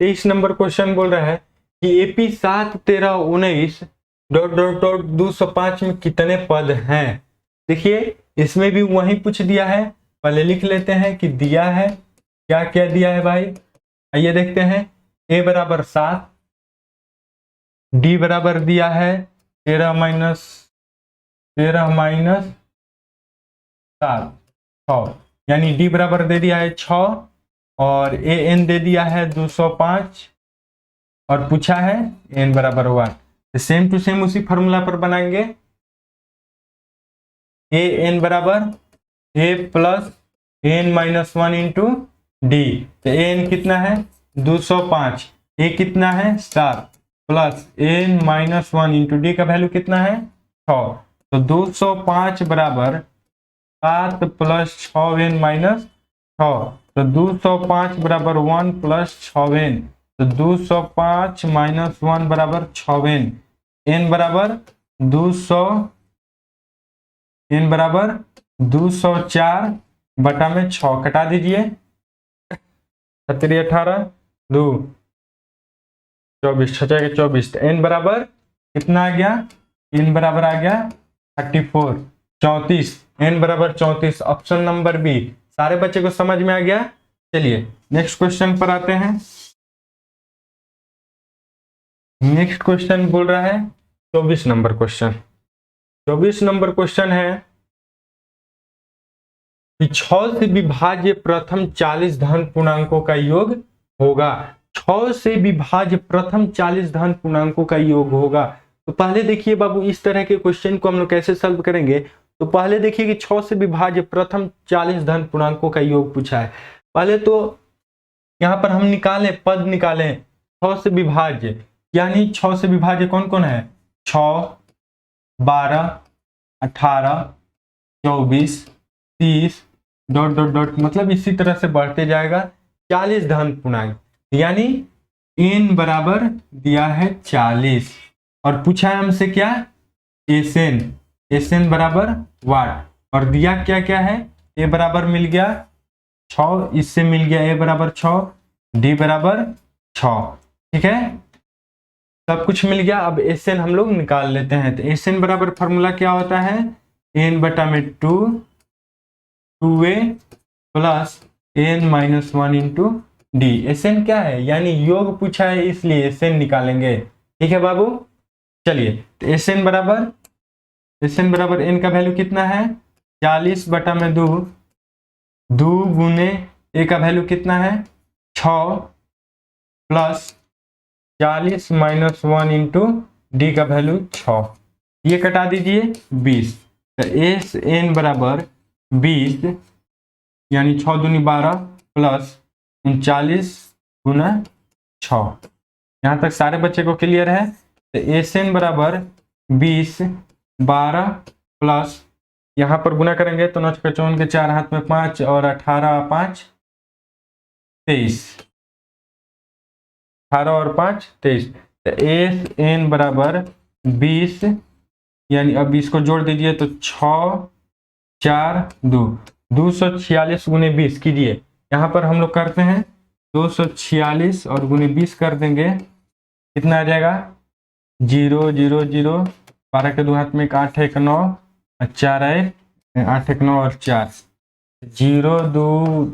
23 नंबर क्वेश्चन बोल रहा है कि एपी 7, 13, 19 ... 205 में कितने पद हैं। देखिए, इसमें भी वही पूछ दिया है। पहले लिख लेते हैं कि दिया है, क्या क्या दिया है भाई, आइए देखते हैं। ए बराबर 7, डी बराबर दिया है 13 माइनस 7, 6, यानी डी बराबर दे दिया है 6, और ए एन दे दिया है 205, और पूछा है एन बराबर 1। तो सेम टू सेम उसी फॉर्मूला पर बनाएंगे। ए एन बराबर A plus N minus 1 into D. तो ए एन कितना है, 205, ए कितना है 7, plus N minus 1 into d का वैल्यू कितना है 6। तो 205 बराबर 7 प्लस 6n माइनस 6। तो 205 बराबर 1 प्लस 6n। तो 205 माइनस 1 बराबर 6n। n बराबर 204 बटा में 6 कटा दीजिए, 7 18 2 24, 6 24। तो n बराबर कितना आ गया, n बराबर आ गया 34, 34। n बराबर 34, ऑप्शन नंबर बी। सारे बच्चे को समझ में आ गया। चलिए नेक्स्ट क्वेश्चन पर आते हैं। नेक्स्ट क्वेश्चन बोल रहा है 24 नंबर क्वेश्चन। 24 नंबर क्वेश्चन है कि 6 से विभाज्य प्रथम 40 धन पूर्णांकों का योग होगा। 6 से विभाज्य प्रथम 40 धन पूर्णांकों का योग होगा। तो पहले देखिए बाबू, इस तरह के क्वेश्चन को हम लोग कैसे सॉल्व करेंगे। तो पहले देखिए कि 6 से विभाज्य प्रथम 40 धन पूर्णांकों का योग पूछा है। पहले तो यहाँ पर हम निकालें, पद निकालें 6 से विभाज्य, यानी 6 से विभाज्य कौन कौन है, 6, 12, 18, 24, 30 ... मतलब इसी तरह से बढ़ते जाएगा 40 धन पूर्णांक, यानी n बराबर दिया है 40, और पूछा है हमसे क्या, एसएन बराबर वाट, और दिया क्या क्या है, ए बराबर मिल गया 6, इससे मिल गया ए बराबर 6, डी बराबर 6। ठीक है, सब कुछ मिल गया। अब एसएन हम लोग निकाल लेते हैं। तो एसएन बराबर फॉर्मूला क्या होता है, n बटा में 2a plus n minus 1 into d. S n क्या है, यानी योग पूछा है, इसलिए एसएन निकालेंगे। ठीक है बाबू, चलिए। तो एसएन बराबर n का वैल्यू कितना है, 40 बटा में 2 गुने ए का वैल्यू कितना है 6, प्लस 40 माइनस 1 इंटू डी का वैल्यू 6, ये कटा दीजिए 20। तो एस एन बराबर 20 यानी 6 दूनी 12 प्लस 39 गुना 6। यहाँ तक सारे बच्चे को क्लियर है। तो एसएन बराबर 20 12 प्लस यहाँ पर गुना करेंगे तो 9 54 के 4 हाथ में 5 और 18 5 23, 18 और 5 23। तो एस एन बराबर 20 यानी अब इसको जोड़ दीजिए तो 6 4 2 246 गुने 20 कीजिए। यहाँ पर हम लोग करते हैं 246 और गुने 20 कर देंगे, कितना आ जाएगा 0 0 0, 12 के 2 हाथ में 8 1 9 4 8 1 9 और 4 0 2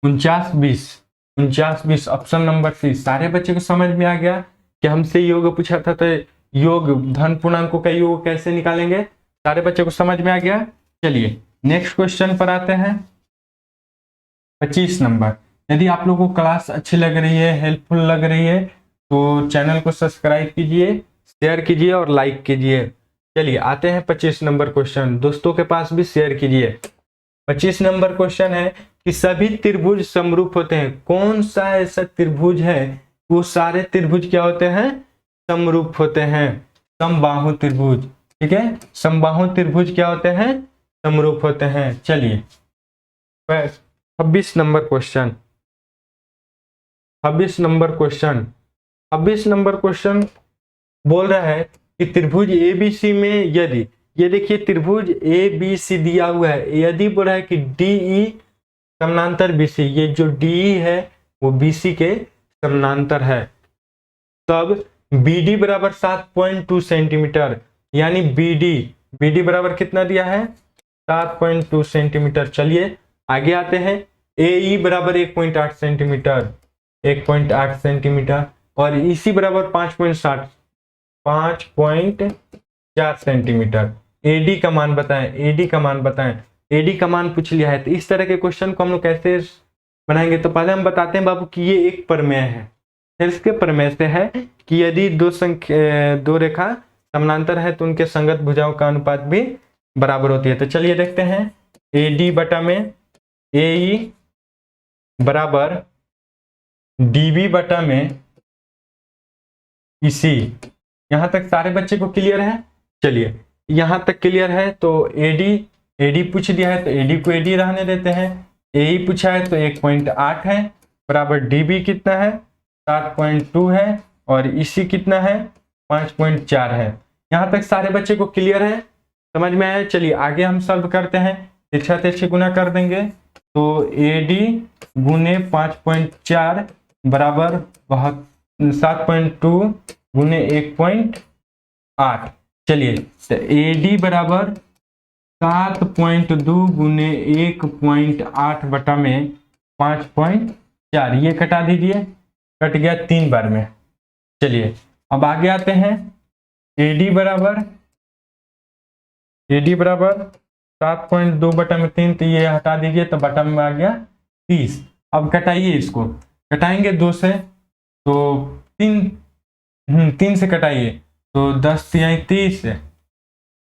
49 20 49 20 ऑप्शन नंबर सी। सारे बच्चे को समझ में आ गया कि हमसे योग पूछा था तो योग धन पूर्णांकों का योग कैसे निकालेंगे, सारे बच्चे को समझ में आ गया। चलिए नेक्स्ट क्वेश्चन पर आते हैं 25 नंबर। यदि आप लोगों को क्लास अच्छी लग रही है, हेल्पफुल लग रही है तो चैनल को सब्सक्राइब कीजिए, शेयर कीजिए और लाइक कीजिए। चलिए आते हैं 25 नंबर क्वेश्चन, दोस्तों के पास भी शेयर कीजिए। 25 नंबर क्वेश्चन है कि सभी त्रिभुज समरूप होते हैं। कौन सा ऐसा त्रिभुज है, वो सारे त्रिभुज क्या होते हैं, समरूप होते हैं, समबाहु त्रिभुज। ठीक है, समबाहु त्रिभुज क्या होते हैं, समरूप होते हैं। चलिए 26 number question, 26 number question, 26 number question बोल रहा है कि त्रिभुज एबीसी में यदि, ये देखिए त्रिभुज एबीसी दिया हुआ है, यदि बोल रहा है कि डीई समानांतर बीसी, ये जो डीई है वो बीसी के समानांतर है, तब बीडी बराबर 7.2 सेंटीमीटर, यानी बीडी बराबर कितना दिया है 7.2 सेंटीमीटर। चलिए आगे आते हैं, एई बराबर 1.8 सेंटीमीटर, 1.8 सेंटीमीटर और इसी बराबर 5.4 सेंटीमीटर। एडी का मान बताएं, एडी का मान बताएं, एडी का मान पूछ लिया है। तो इस तरह के क्वेश्चन को हम लोग कैसे बनाएंगे, तो पहले हम बताते हैं बाबू कि ये एक प्रमेय है। फिर इसके प्रमेय से है कि यदि दो रेखा समानांतर है तो उनके संगत भुजाओं का अनुपात भी बराबर होती है। तो चलिए देखते हैं, एडी बटा में एई बराबर डीबी बटा में इसी। यहां तक सारे बच्चे को क्लियर है। चलिए यहां तक क्लियर है तो एडी पूछ दिया है तो एडी को एडी रहने देते हैं, एई पूछा है तो 1.8 है बराबर डीबी कितना है 7.2 है और इसी कितना है 5.4 है। यहां तक सारे बच्चे को क्लियर है, समझ में आया। चलिए आगे हम सॉल्व करते हैं, तिरछा तिरछी गुना कर देंगे तो एडी गुने 5.4 बराबर 7.2 गुने 1.8। चलिए तो एडी बराबर 7.2 गुने 1.8 बटा में 5.4, ये कटा दीजिए, कट गया 3 बार में। चलिए अब आगे आते हैं, एडी बराबर 7.2 बटा में 3, तो ये हटा दीजिए तो बटा में आ गया 30। अब कटाइए, इसको कटाएंगे 2 से तो 3 से कटाइए तो 10 तिहाई 30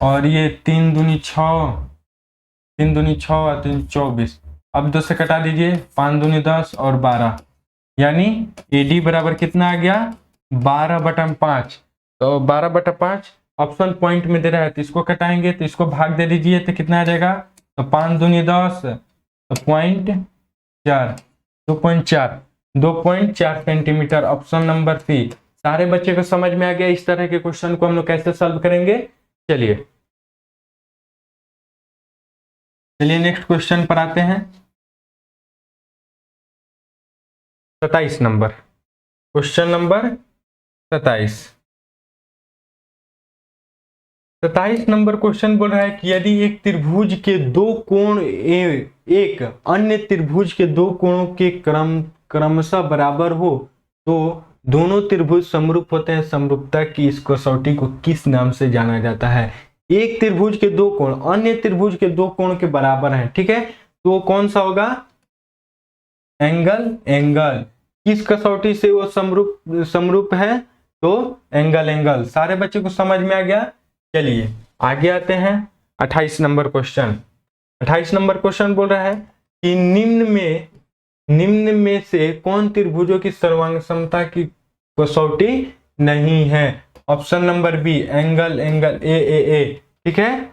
और ये 3 दूनी 6, 3 दूनी 6 और 3 24। अब 2 से कटा दीजिए, 5 दूनी 10 और 12, यानी एडी बराबर कितना आ गया 12 बटा 5। तो 12 बटा 5 ऑप्शन पॉइंट में दे रहा है तो इसको कटाएंगे तो इसको भाग दे दीजिए तो कितना आ जाएगा, तो 5 दूनी 10 तो 0.4, 2.4 सेंटीमीटर, ऑप्शन नंबर सी। सारे बच्चे को समझ में आ गया इस तरह के क्वेश्चन को हम लोग कैसे सॉल्व करेंगे। चलिए नेक्स्ट क्वेश्चन पर आते हैं, 27 number question number 27 number question बोल रहा है कि यदि एक त्रिभुज के 2 कोण एक अन्य त्रिभुज के 2 कोणों के क्रमशः बराबर हो तो दोनों त्रिभुज समरूप होते हैं। समरूपता की इस कसौटी को किस नाम से जाना जाता है। एक त्रिभुज के 2 कोण अन्य त्रिभुज के 2 कोण के बराबर हैं, ठीक है, तो कौन सा होगा, एंगल। किस कसौटी से वो समरूप है, तो एंगल। सारे बच्चे को समझ में आ गया। चलिए आगे आते हैं 28 नंबर क्वेश्चन। 28 नंबर क्वेश्चन बोल रहा है कि निम्न में से कौन त्रिभुजों की सर्वांग समता की कसौटी नहीं है? Option number B, angle A. ठीक है,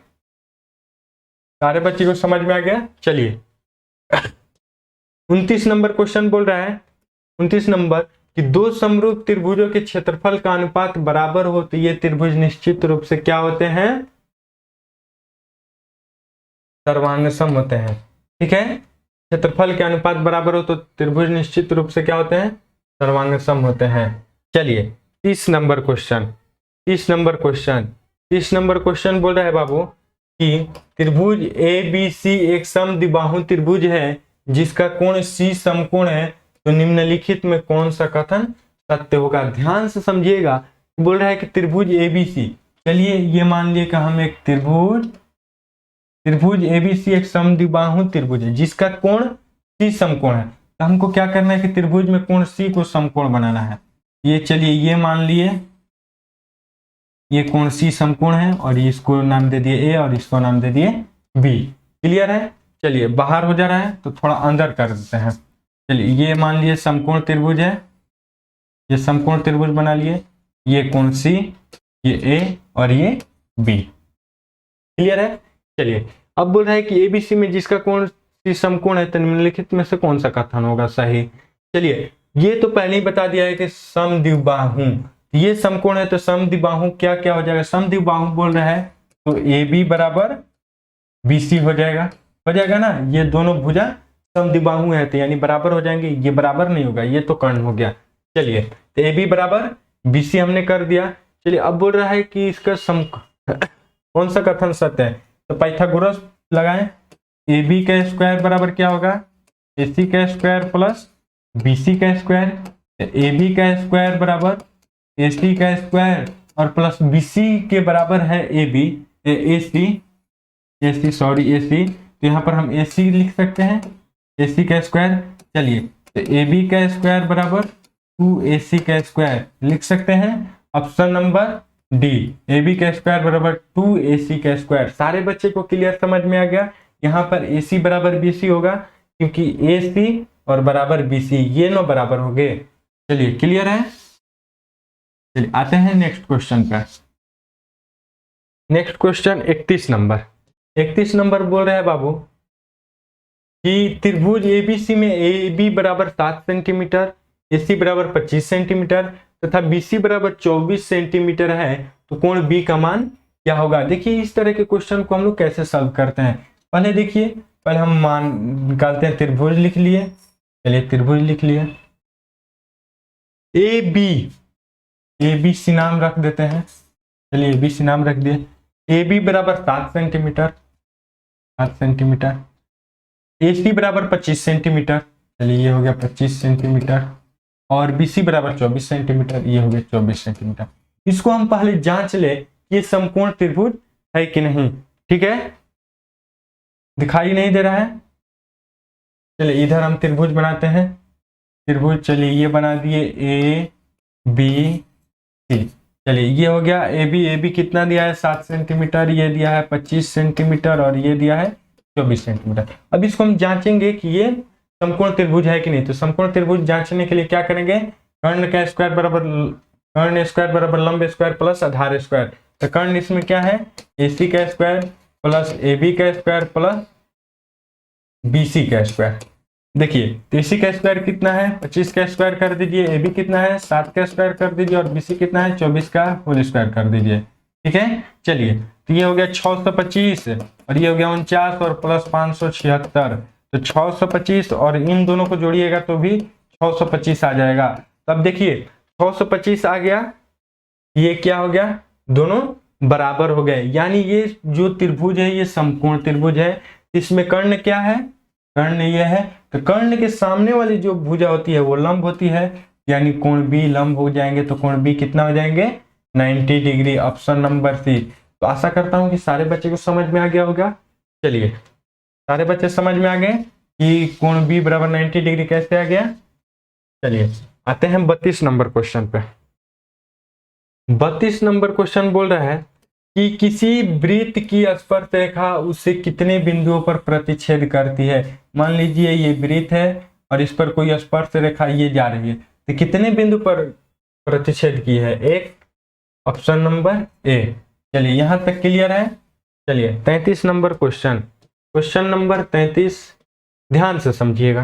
सारे बच्चे को समझ में आ गया। चलिए 29 नंबर क्वेश्चन बोल रहा है, 29 नंबर कि दो समरूप त्रिभुजों के क्षेत्रफल का अनुपात बराबर हो तो ये त्रिभुज निश्चित रूप से क्या होते हैं? सर्वांगसम होते हैं। ठीक है, क्षेत्रफल के अनुपात बराबर हो तो त्रिभुज निश्चित रूप से क्या होते हैं? सर्वांगसम होते हैं। चलिए 30 नंबर क्वेश्चन, 30 नंबर क्वेश्चन बोल रहा है बाबू कि त्रिभुज ए बी सी एक समद्विबाहु त्रिभुज है जिसका कोण सी समकोण है, तो निम्नलिखित में कौन सा कथन सत्य होगा? ध्यान से समझिएगा। बोल रहा है कि त्रिभुज एबीसी, चलिए ये मान लिए कि हम एक त्रिभुज एबीसी एक समद्विबाहु त्रिभुज है जिसका कोण सी समकोण है। तो हमको क्या करना है कि त्रिभुज में कोण सी को समकोण बनाना है। ये चलिए ये मान लिए ये कोण सी समकोण है और इसको नाम दे दिए ए और इसको नाम दे दिए बी। क्लियर है? चलिए बाहर हो जा रहा है तो थोड़ा अंदर कर देते हैं। चलिए ये मान लिए समकोण त्रिभुज है, ये समकोण त्रिभुज बना लिए, ये कोण सी, ये ए और ये बी। क्लियर है? चलिए अब बोल रहा है कि एबीसी में जिसका कोण सी समकोण है तो निम्नलिखित में से कौन सा कथन होगा सही? चलिए ये तो पहले ही बता दिया है कि समद्विबाहु, ये समकोण है तो समद्विबाहु क्या क्या हो जाएगा? समद्विबाहु बोल रहा है तो ए बी बराबर बीसी हो जाएगा ना। ये दोनों भुजा समद्विबाहु है तो यानी बराबर हो जाएंगे। ये बराबर नहीं होगा, ये तो कर्ण हो गया। चलिए तो ए बी बराबर बीसी हमने कर दिया। चलिए अब बोल रहा है कि इसका कौन सा कथन सत्य है? तो पाइथागोरस लगाएं। ए बी का स्क्वायर बराबर क्या होगा? ए सी का स्क्वायर प्लस बी सी का स्क्वायर। ए बी का स्क्वायर बराबर ए सी का स्क्वायर और प्लस बी सी के बराबर है A B A C sorry ए सी, तो यहाँ पर हम ए सी लिख सकते हैं, ए सी का स्क्वायर। चलिए तो ए बी का स्क्वायर बराबर 2ac का स्क्वायर लिख सकते हैं। Option number D, A B का स्क्वायर बराबर 2ac का स्क्वायर। सारे बच्चे को क्लियर समझ में आ गया? यहाँ पर ac बराबर bc होगा क्योंकि ac और बराबर bc ये नो बराबर हो गए। चलिए क्लियर है? चलिए आते हैं नेक्स्ट क्वेश्चन पर। नेक्स्ट क्वेश्चन 31 नंबर, 31 नंबर बोल रहे हैं बाबू कि त्रिभुज एबीसी में ए बी बराबर 7 सेंटीमीटर, ए सी बराबर 25 सेंटीमीटर तथा बी सी बराबर 24 सेंटीमीटर है, तो कोण बी का मान क्या होगा? देखिए इस तरह के क्वेश्चन को हम लोग कैसे सॉल्व करते हैं। पहले देखिए, पहले हम मान निकालते हैं। त्रिभुज लिख लिए, चलिए त्रिभुज लिख लिए ए बी सी नाम रख देते हैं। चलिए ए बी सी नाम रख दिए। ए बी बराबर 7 सेंटीमीटर, ए सी बराबर 25 सेंटीमीटर, चलिए ये हो गया 25 सेंटीमीटर और बी सी बराबर 24 सेंटीमीटर, ये हो गया 24 सेंटीमीटर। इसको हम पहले जांच ले ये समकोण त्रिभुज है कि नहीं। ठीक है, दिखाई नहीं दे रहा है? चलिए इधर हम त्रिभुज बनाते हैं। त्रिभुज चलिए ये बना दिए ए बी सी। चलिए ये हो गया ए बी कितना दिया है? 7 सेंटीमीटर, ये दिया है 25 सेंटीमीटर और ये दिया है 24 सेंटीमीटर। अब इसको हम जांचेंगे कि ये समकोण त्रिभुज है कि नहीं। तो समकोण त्रिभुज जांचने के लिए क्या करेंगे? कर्ण स्क्वायर बराबर लंब स्क्वायर प्लस आधार स्क्वायर। तो कर्ण इसमें क्या है? ए सी का स्क्वायर प्लस ए बी का स्क्वायर प्लस बी सी का स्क्वायर। देखिए तो ए सी का स्क्वायर कितना है? 25 का स्क्वायर कर दीजिए। ए बी कितना है? 7 का स्क्वायर कर दीजिए और बी सी कितना है? 24 का होल स्क्वायर कर दीजिए। ठीक है, चलिए तो ये हो गया 625 और ये हो गया 49 और प्लस 576। तो 625 और इन दोनों को जोड़िएगा तो भी 625 आ जाएगा। तब देखिए 625 आ गया, ये क्या हो गया? दोनों बराबर हो गए, यानी ये जो त्रिभुज है ये समकोण त्रिभुज है। इसमें कर्ण क्या है? कर्ण ये है। तो कर्ण के सामने वाली जो भुजा होती है वो लंब होती है, यानी कोण बी लंब हो जाएंगे। तो कोण बी कितना हो जाएंगे? 90 डिग्री। Option number C. तो आशा करता हूं कि सारे बच्चे को समझ में आ गया होगा। चलिए सारे बच्चे समझ में आ गए कि कोण बी बराबर 90 डिग्री कैसे आ गया। चलिए आते हैं 32 नंबर क्वेश्चन पे। 32 नंबर क्वेश्चन बोल रहा है कि किसी वृत्त की स्पर्श रेखा उससे कितने बिंदुओं पर प्रतिच्छेद करती है। मान लीजिए ये वृत्त है और इस पर कोई स्पर्श रेखा ये जा रही है, तो कितने बिंदु पर प्रतिच्छेद की है? एक, ऑप्शन नंबर ए। चलिए यहां तक क्लियर है। चलिए 33 नंबर क्वेश्चन, क्वेश्चन नंबर 33 ध्यान से समझिएगा।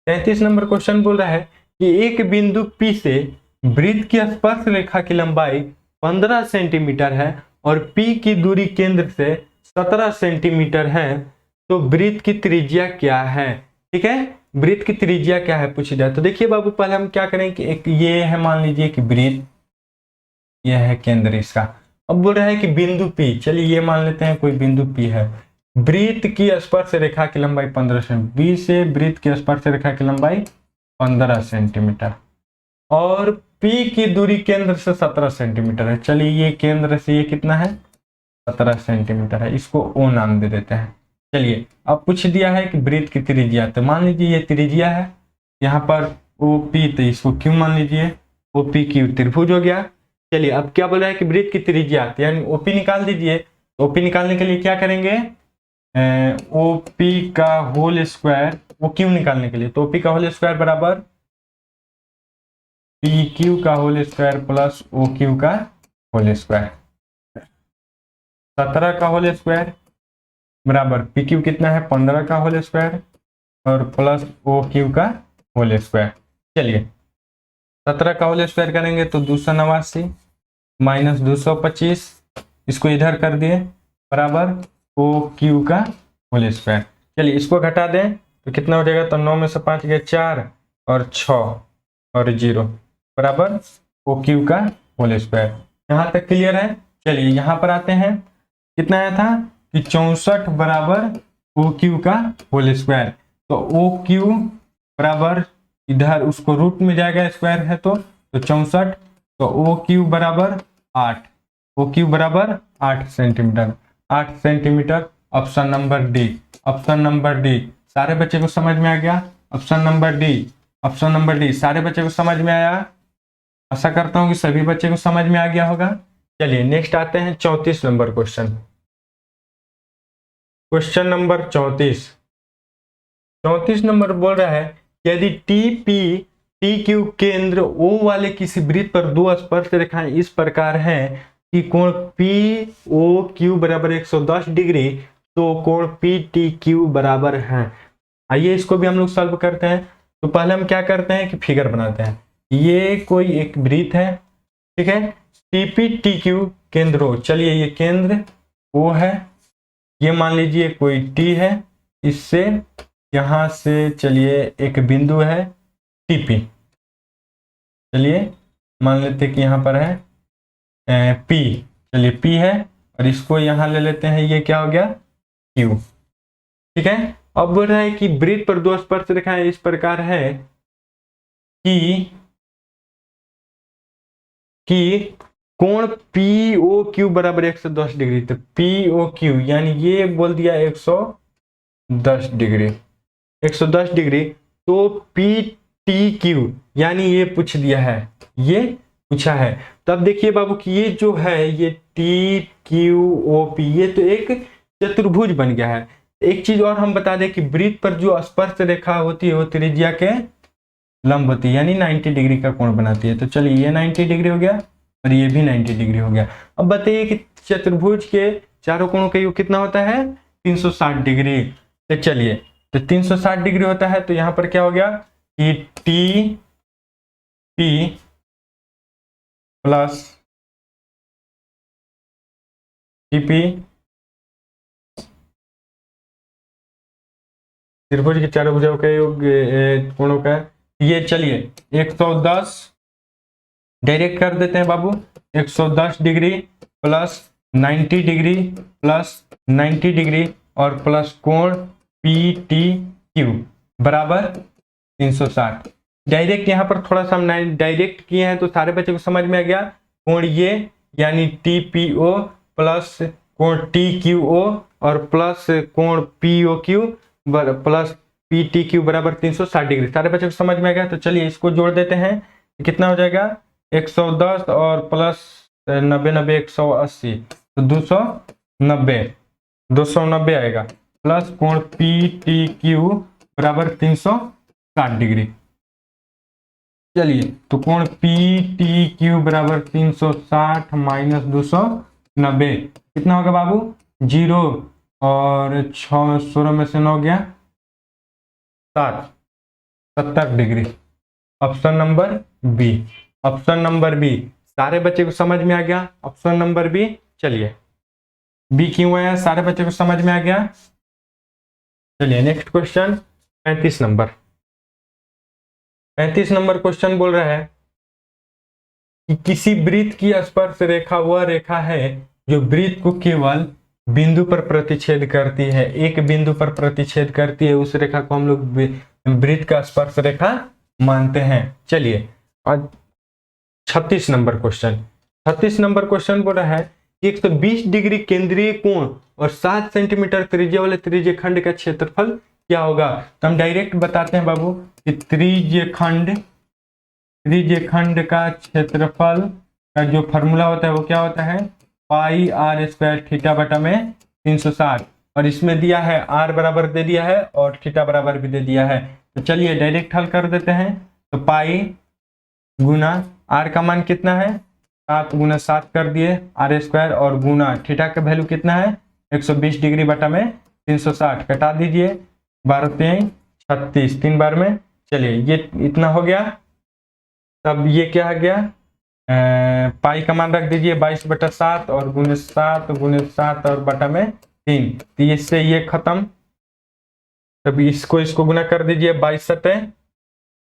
33 नंबर क्वेश्चन बोल रहा है कि एक बिंदु P से वृत्त की स्पर्श रेखा की लंबाई 15 सेंटीमीटर है और P की दूरी केंद्र से 17 सेंटीमीटर है, तो वृत्त की त्रिज्या क्या है? ठीक है, वृत्त की त्रिज्या क्या है पूछी जाए। तो देखिए बाबू, पहले हम क्या करें कि एक ये है, मान लीजिए कि वृत्त, यह है केंद्र इसका। अब बोल रहा है कि बिंदु P, चलिए ये मान लेते हैं कोई बिंदु P है। वृत्त की स्पर्श रेखा की लंबाई 15 सेंटीमीटर, B से वृत्त की स्पर्श रेखा की लंबाई 15 सेंटीमीटर और P की दूरी केंद्र से 17 सेंटीमीटर है। चलिए ये केंद्र से ये कितना है? 17 सेंटीमीटर है, इसको O नाम दे देते हैं। चलिए अब पूछ दिया है कि वृत्त की त्रिज्या, तो मान लीजिए ये त्रिज्या है, यहाँ पर OP, तो इसको क्यों मान लीजिए OPQ त्रिभुज हो गया। चलिए अब क्या बोल रहा है कि वृत्त की त्रिज्या, यानी OP निकाल दीजिए। OP निकालने के लिए क्या करेंगे? OP का होल स्क्वायर, OQ निकालने के लिए तो OP का होल स्क्वायर बराबर PQ का होल स्क्वायर प्लस OQ का होल स्क्वायर। 17 का होल स्क्वायर बराबर PQ कितना है? 15 का होल स्क्वायर और प्लस OQ का होल स्क्वायर। चलिए 17 का होल स्क्वायर करेंगे तो 289 माइनस 225, इसको इधर कर दिए, बराबर OQ का होल स्क्वायर। चलिए इसको घटा दें तो कितना हो जाएगा? तो 9 में से 5 गए 4 और 6 और 0 बराबर OQ का होल स्क्वायर। यहाँ तक क्लियर है। चलिए यहाँ पर आते हैं, कितना आया था कि 64 बराबर OQ का होल स्क्वायर। तो OQ बराबर इधर उसको रूट में जाएगा, स्क्वायर है तो 64, तो OQ बराबर 8, OQ बराबर 8 centimetre, 8 centimetre. Option number D, option number D. सारे बच्चे को समझ में आ गया? Option number D, option number D. सारे बच्चे को समझ में आया? आशा करता हूं कि सभी बच्चे को समझ में आ गया होगा। चलिए नेक्स्ट आते हैं 34 number question, question number 34। 34 number बोल रहा है यदि TP केंद्र O वाले किसी वृत्त पर दो स्पर्श रेखाएं इस प्रकार हैं कि कोण POQ बराबर 110 डिग्री, तो कोण PTQ बराबर है। आइए इसको भी हम लोग सॉल्व करते हैं। तो पहले हम क्या करते हैं कि फिगर बनाते हैं। ये कोई एक वृत्त है, ठीक है, TPTQ केंद्र O। चलिए ये केंद्र O है, ये मान लीजिए कोई T है, इससे यहां से चलिए एक बिंदु है TP। चलिए मान लेते कि यहां पर है P, चलिए P है और इसको यहां ले लेते हैं, ये क्या हो गया? Q। ठीक है, अब बोल रहा है कि वृत्त पर दो स्पर्श रेखाएं इस प्रकार है कि कोण POQ बराबर 110 डिग्री। तो POQ यानी ये बोल दिया 110 डिग्री, 110 डिग्री। तो PTQ यानी ये पूछ दिया है, ये पूछा है। तब देखिए बाबू कि ये जो है ये TQOP, ये तो एक चतुर्भुज बन गया है। एक चीज और हम बता दें कि वृत्त पर जो स्पर्श रेखा होती है वो त्रिज्या के लंब होती है, यानी 90 डिग्री का कोण बनाती है। तो चलिए ये 90 डिग्री हो गया और ये भी 90 डिग्री हो गया। अब बताइए कि चतुर्भुज के चारों कोणों का योग कितना होता है? 360 डिग्री। तो चलिए, तो 360 डिग्री होता है, तो यहां पर क्या हो गया कि TP प्लस TP त्रिभुज के चारों भुजाओं का योग कोणों का, ये चलिए 110 डायरेक्ट कर देते हैं बाबू, 110 degree plus 90 degree plus 90 degree और प्लस कोण PTQ बराबर 360। डायरेक्ट यहाँ पर थोड़ा सा हम डायरेक्ट किए हैं तो सारे बच्चे को समझ में आ गया। कोण ये यानी TPO प्लस कोण TQO और प्लस कोण POQ प्लस PTQ बराबर 360 डिग्री। सारे बच्चों को समझ में आ गया। तो चलिए इसको जोड़ देते हैं, कितना हो जाएगा? 110 और प्लस 90 90 180, तो 290 290 आएगा, प्लस कोण पी टी क्यू बराबर 360 डिग्री। चलिए, तो कोण पी टी क्यू बराबर 360 माइनस 290 कितना होगा बाबू? 0 और 16 में से 9 गया 7, 70 degree. Option number B, option number B. सारे बच्चे को समझ में आ गया? Option number B. चलिए, बी क्यों आया? सारे बच्चे को समझ में आ गया? चलिए next question 35 number. 35 number question बोल रहा है कि किसी वृत्त की स्पर्श रेखा वह रेखा है जो वृत्त को केवल बिंदु पर प्रतिच्छेद करती है। एक बिंदु पर प्रतिच्छेद करती है, उस रेखा को हम लोग वृत्त का स्पर्श रेखा मानते हैं। चलिए, और 36 नंबर क्वेश्चन। 36 नंबर क्वेश्चन बोल रहा है कि 120 डिग्री केंद्रीय कोण और 7 सेंटीमीटर त्रिज्या वाले त्रिज्य खंड का क्षेत्रफल क्या होगा? तो हम डायरेक्ट बताते हैं बाबू कि त्रिज्य खंड का क्षेत्रफल का जो फॉर्मूला होता है वो क्या होता है? पाई आर स्क्वायर थीटा बटा में 360, और इसमें दिया है आर बराबर दे दिया है और थीटा बराबर भी दे दिया है। तो चलिए डायरेक्ट हल कर देते हैं। तो पाई गुना आर का मान कितना है? 7 गुना 7 कर दिए आर स्क्वायर, और गुना थीटा का वैल्यू कितना है? 120 डिग्री बटा में 360, कटा दीजिए 12 3 36, 3 बार में। चलिए ये इतना हो गया। तब ये क्या आ गया? पाई का मान रख दीजिए 22/7 और गुने 7 और बटा में 3, तो इससे ये खत्म। तब इसको गुना कर दीजिए 22 सटे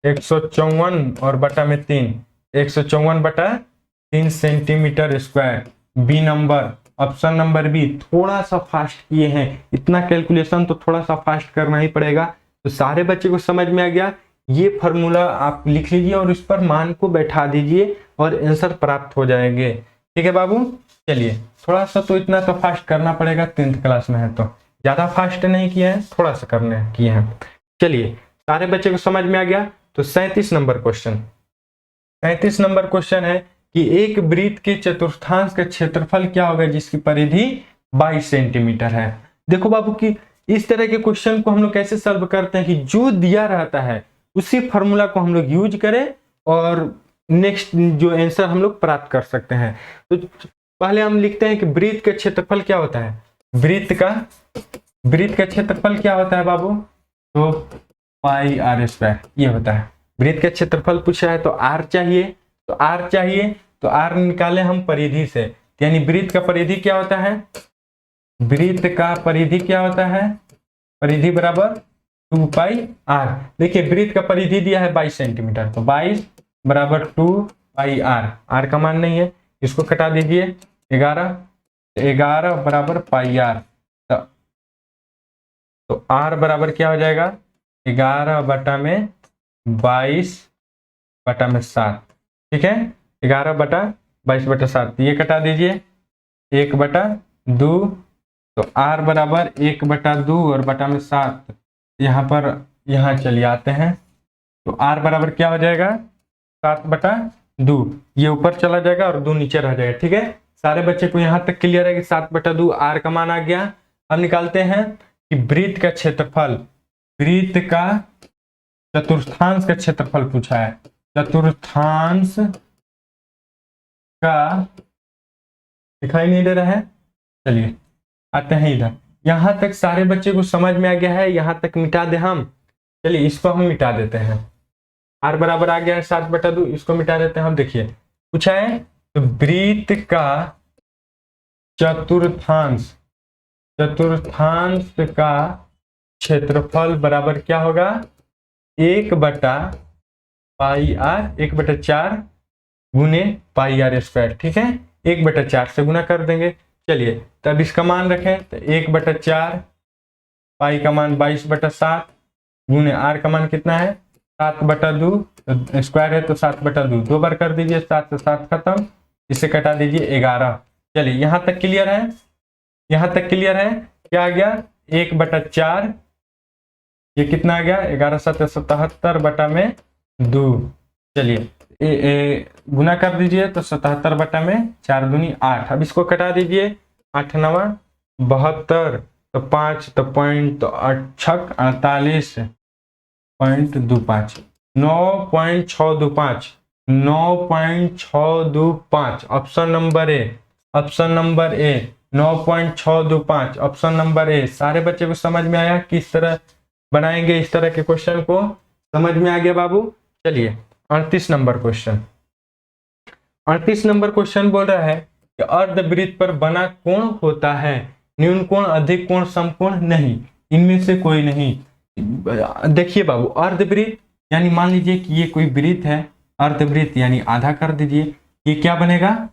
154 और बटा में 3, 154 बटा 3 centimetre square. B number, option number B. थोड़ा सा फास्ट किए हैं, इतना कैलकुलेशन तो थोड़ा सा फास्ट करना ही पड़ेगा। तो सारे बच्चे को समझ में आ गया? ये फॉर्मूला आप लिख लीजिए और उस पर मान को बैठा दीजिए और आंसर प्राप्त हो जाएंगे। ठीक है बाबू? चलिए, थोड़ा सा तो इतना तो फास्ट करना पड़ेगा, 10th क्लास में है तो ज्यादा फास्ट नहीं किए हैं, थोड़ा सा करने किए हैं। चलिए, सारे बच्चे को समझ में आ गया? तो 37 नंबर क्वेश्चन। 37 नंबर क्वेश्चन है कि एक वृत्त के चतुर्थांश का क्षेत्रफल क्या होगा जिसकी परिधि 22 सेंटीमीटर है। देखो बाबू कि इस तरह के क्वेश्चन को हम लोग कैसे सॉल्व करते हैं कि जो दिया रहता है उसी फॉर्मूला को हम लोग यूज करें और नेक्स्ट जो आंसर हम लोग प्राप्त कर सकते हैं। तो पहले हम लिखते हैं कि वृत्त का क्षेत्रफल क्या होता है। वृत्त का क्षेत्रफल क्या होता है बाबू? तो पाई आर स्क्वायर ये होता है। वृत्त का क्षेत्रफल पूछा है तो आर चाहिए, तो आर निकाले हम परिधि से, यानी वृत्त का परिधि क्या होता है? वृत्त का परिधि क्या होता है? परिधि बराबर 2 पाई आर। देखिए वृत्त का परिधि दिया है 22 सेंटीमीटर, तो 22 बराबर 2 पाई आर। आर का मान नहीं है, इसको कटा दीजिए 11 बराबर पाई आर। तो आर बराबर क्या हो जाएगा? 11 बटा में 22 बटा में 7। ठीक है, 11 बटा 22 बटा 7, ये कटा दीजिए 1/2। तो आर बराबर 1/2 और बटा में 7, यहाँ चलिए आते हैं। तो आर बराबर क्या हो जाएगा? 7/2। ये ऊपर चला जाएगा और 2 नीचे रह जाएगा। ठीक है, सारे बच्चे को यहाँ तक क्लियर है कि 7/2 आर का मान आ गया। अब निकालते हैं कि वृत्त का क्षेत्रफल, वृत्त का चतुर्थांश का क्षेत्रफल पूछा है। चतुर्थांश का दिखाई नहीं दे रहा है। चलिए आते हैं इधर। यहां तक सारे बच्चे को समझ में आ गया है? यहां तक मिटा दे हम। चलिए इसको हम मिटा देते हैं। आर बराबर आ गया है 7/2, इसको मिटा देते हैं हम। देखिए पूछा है तो वृत्त का चतुर्थांश का क्षेत्रफल बराबर क्या होगा? 1/4 गुने पाई आर स्क्वायर। ठीक है, 1/4 से गुना कर देंगे। चलिए तब इसका मान रखें तो 1/4, पाई का मान 22/7 गुने आर का मान कितना है? 7/2, तो स्क्वायर है तो 7/2, 2 बार कर दीजिए, 7 से 7 खत्म, इसे कटा दीजिए 11। चलिए यहाँ तक क्लियर है? यहाँ तक क्लियर है? क्या आ गया? 1/4, ये कितना आ गया? 11 7 77 बटा में 2। चलिए गुना कर दीजिए तो 77 बटा में 4 दूनी 8। अब इसको कटा दीजिए, 8 नवा 72, तो 5 तो पॉइंट, तो 8 48.25, 9.625, 9.625 option number A, option number A 9.625 option number A. सारे बच्चे को समझ में आया किस तरह बनाएंगे इस तरह के क्वेश्चन को? समझ में आ गया बाबू? चलिए 38 नंबर क्वेश्चन। 38 नंबर क्वेश्चन बोल रहा है कि अर्धवृत्त पर बना कोण होता है न्यून कोण, अधिक कोण, समकोण नहीं, इनमें से कोई नहीं। देखिए बाबू, अर्धवृत्त यानी मान लीजिए कि ये कोई वृत्त है, अर्धवृत्त यानी आधा कर दीजिए, ये क्या बनेगा?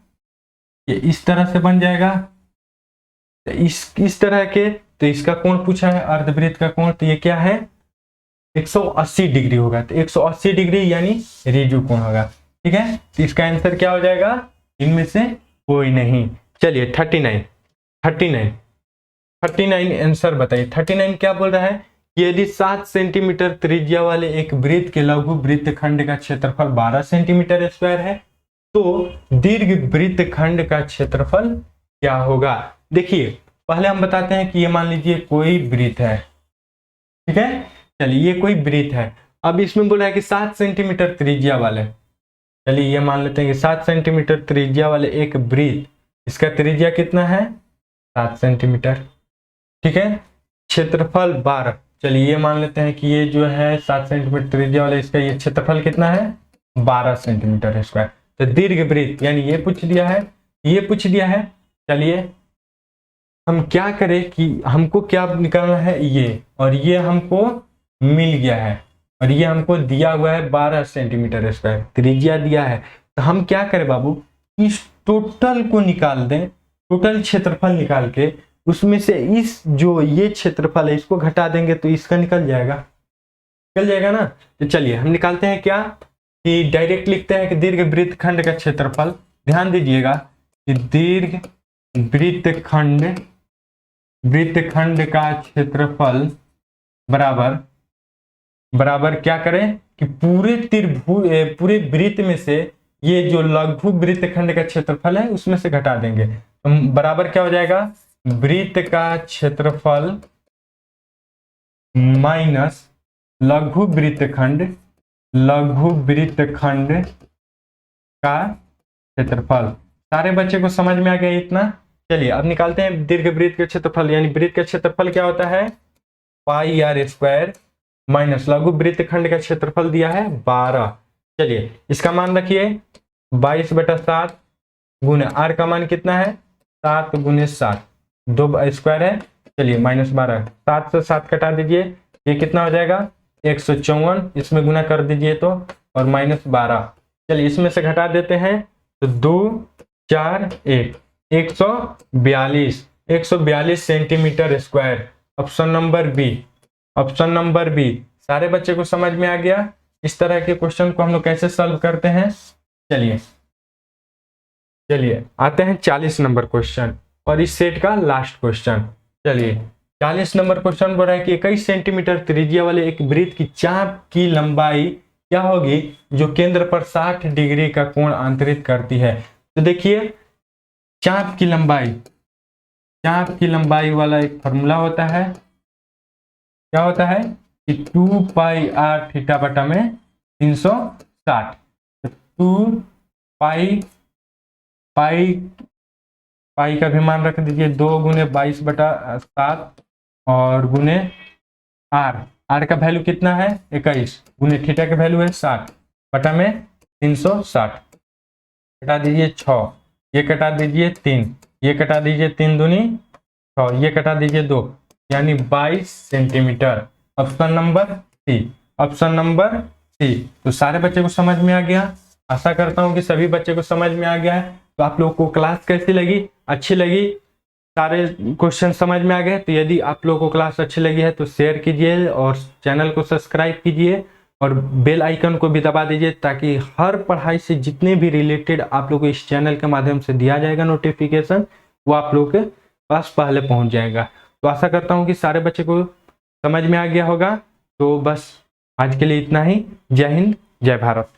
ये इस तरह से बन जाएगा, तो इस तरह के, तो इसका कोण पूछा है अर्धवृत्त का कोण, तो ये क्या है? 180 डिग्री होगा। तो 180 डिग्री यानी ऋजु कोण होगा। ठीक है, तो इसका आंसर क्या हो जाएगा? इनमें से कोई नहीं। चलिए 39 आंसर बताइए। 39 क्या बोल रहा है कि यदि 7 सेंटीमीटर त्रिज्या वाले एक वृत्त के लघु वृत्तखंड का क्षेत्रफल 12 सेंटीमीटर स्क्वायर है तो दीर्घ वृत्तखंड का क्षेत्रफल क्या होगा? देखिए पहले हम बताते हैं कि ये मान लीजिए कोई वृत्त है। ठीक है, चलिए ये कोई वृत्त है। अब इसमें बोला है कि 7 सेंटीमीटर त्रिज्या वाले, चलिए ये मान लेते हैं कि 7 सेंटीमीटर त्रिज्या वाले एक वृत्त, इसका त्रिज्या कितना है? 7 सेंटीमीटर। ठीक है, क्षेत्रफल 12, चलिए ये मान लेते हैं कि ये जो है 7 सेंटीमीटर त्रिज्या वाला, इसका ये क्षेत्रफल कितना है? 12 सेंटीमीटर स्क्वायर। तो दीर्घ वृत्त यानी ये पूछ लिया है, ये पूछ लिया है। चलिए हम क्या करें कि हमको क्या निकालना है? ये और ये हमको मिल गया है और ये हमको दिया हुआ है 12 सेंटीमीटर स्क्वायर त्रिज्या दिया है। तो हम क्या करें बाबू, इस टोटल को निकाल दें, टोटल क्षेत्रफल निकाल के उसमें से इस जो ये क्षेत्रफल है इसको घटा देंगे तो इसका निकल जाएगा ना। तो चलिए हम निकालते हैं क्या कि डायरेक्ट लिखते हैं कि दीर्घ वृत्तखंड का क्षेत्रफल। ध्यान दीजिएगा कि दीर्घ वृत्तखंड का क्षेत्रफल बराबर क्या करें कि पूरे वृत्त में से ये जो लघु वृत्तखंड का क्षेत्रफल है उसमें से घटा देंगे तो बराबर क्या हो जाएगा? वृत्त का क्षेत्रफल माइनस लघु वृत्तखंड का क्षेत्रफल। सारे बच्चे को समझ में आ गया इतना? चलिए अब निकालते हैं दीर्घ वृत्त का क्षेत्रफल, यानी वृत्त का क्षेत्रफल क्या होता है? पाई आर स्क्वायर माइनस लघु वृत्तखंड का क्षेत्रफल दिया है 12। चलिए इसका मान रखिए 22/7 गुने आर का मान कितना है? 7 गुने 7, 2 स्क्वायर है। चलिए -12, 7 से 7 कटा दीजिए, ये कितना हो जाएगा? 154, इसमें गुना कर दीजिए तो, और -12। चलिए इसमें से घटा देते हैं तो 2 4 1 142 centimetre square. Option number B. सारे बच्चे को समझ में आ गया इस तरह के क्वेश्चन को हम लोग कैसे सॉल्व करते हैं? चलिए आते हैं 40 नंबर क्वेश्चन और इस सेट का लास्ट क्वेश्चन। चलिए 40 नंबर क्वेश्चन बोल रहा है कि 21 सेंटीमीटर त्रिज्या वाले एक वृत्त की चाप की लंबाई क्या होगी जो केंद्र पर 60 डिग्री का कोण अंतरित करती है? तो देखिए चाप की लंबाई वाला एक फॉर्मूला होता है, क्या होता है कि 2 पाई आर थीटा बटा में 360। 2 पाई का भी मान रख दीजिए, 2 गुने 22/7 और गुने आर का वैल्यू कितना है? 21 गुने थीटा का वैल्यू है 60 बटा में 360। कटा दीजिए 6, ये कटा दीजिए 3, ये कटा दीजिए 3 दूनी 6, ये कटा दीजिए 2, यानी 22 सेंटीमीटर। Option number C. तो सारे बच्चे को समझ में आ गया, आशा करता हूं कि सभी बच्चे को समझ में आ गया है। तो आप लोगों को क्लास कैसी लगी? अच्छी लगी? सारे क्वेश्चन समझ में आ गए? तो यदि आप लोगों को क्लास अच्छी लगी है तो शेयर कीजिए और चैनल को सब्सक्राइब कीजिए और बेल आइकन को भी दबा दीजिए ताकि हर पढ़ाई से जितने भी रिलेटेड आप लोगों को इस चैनल के माध्यम से दिया जाएगा नोटिफिकेशन, वो आप लोगों के पास पहले पहुंच जाएगा। तो आशा करता हूं कि सारे बच्चे को समझ में आ गया होगा। तो बस आज के लिए इतना ही। जय हिंद, जय भारत।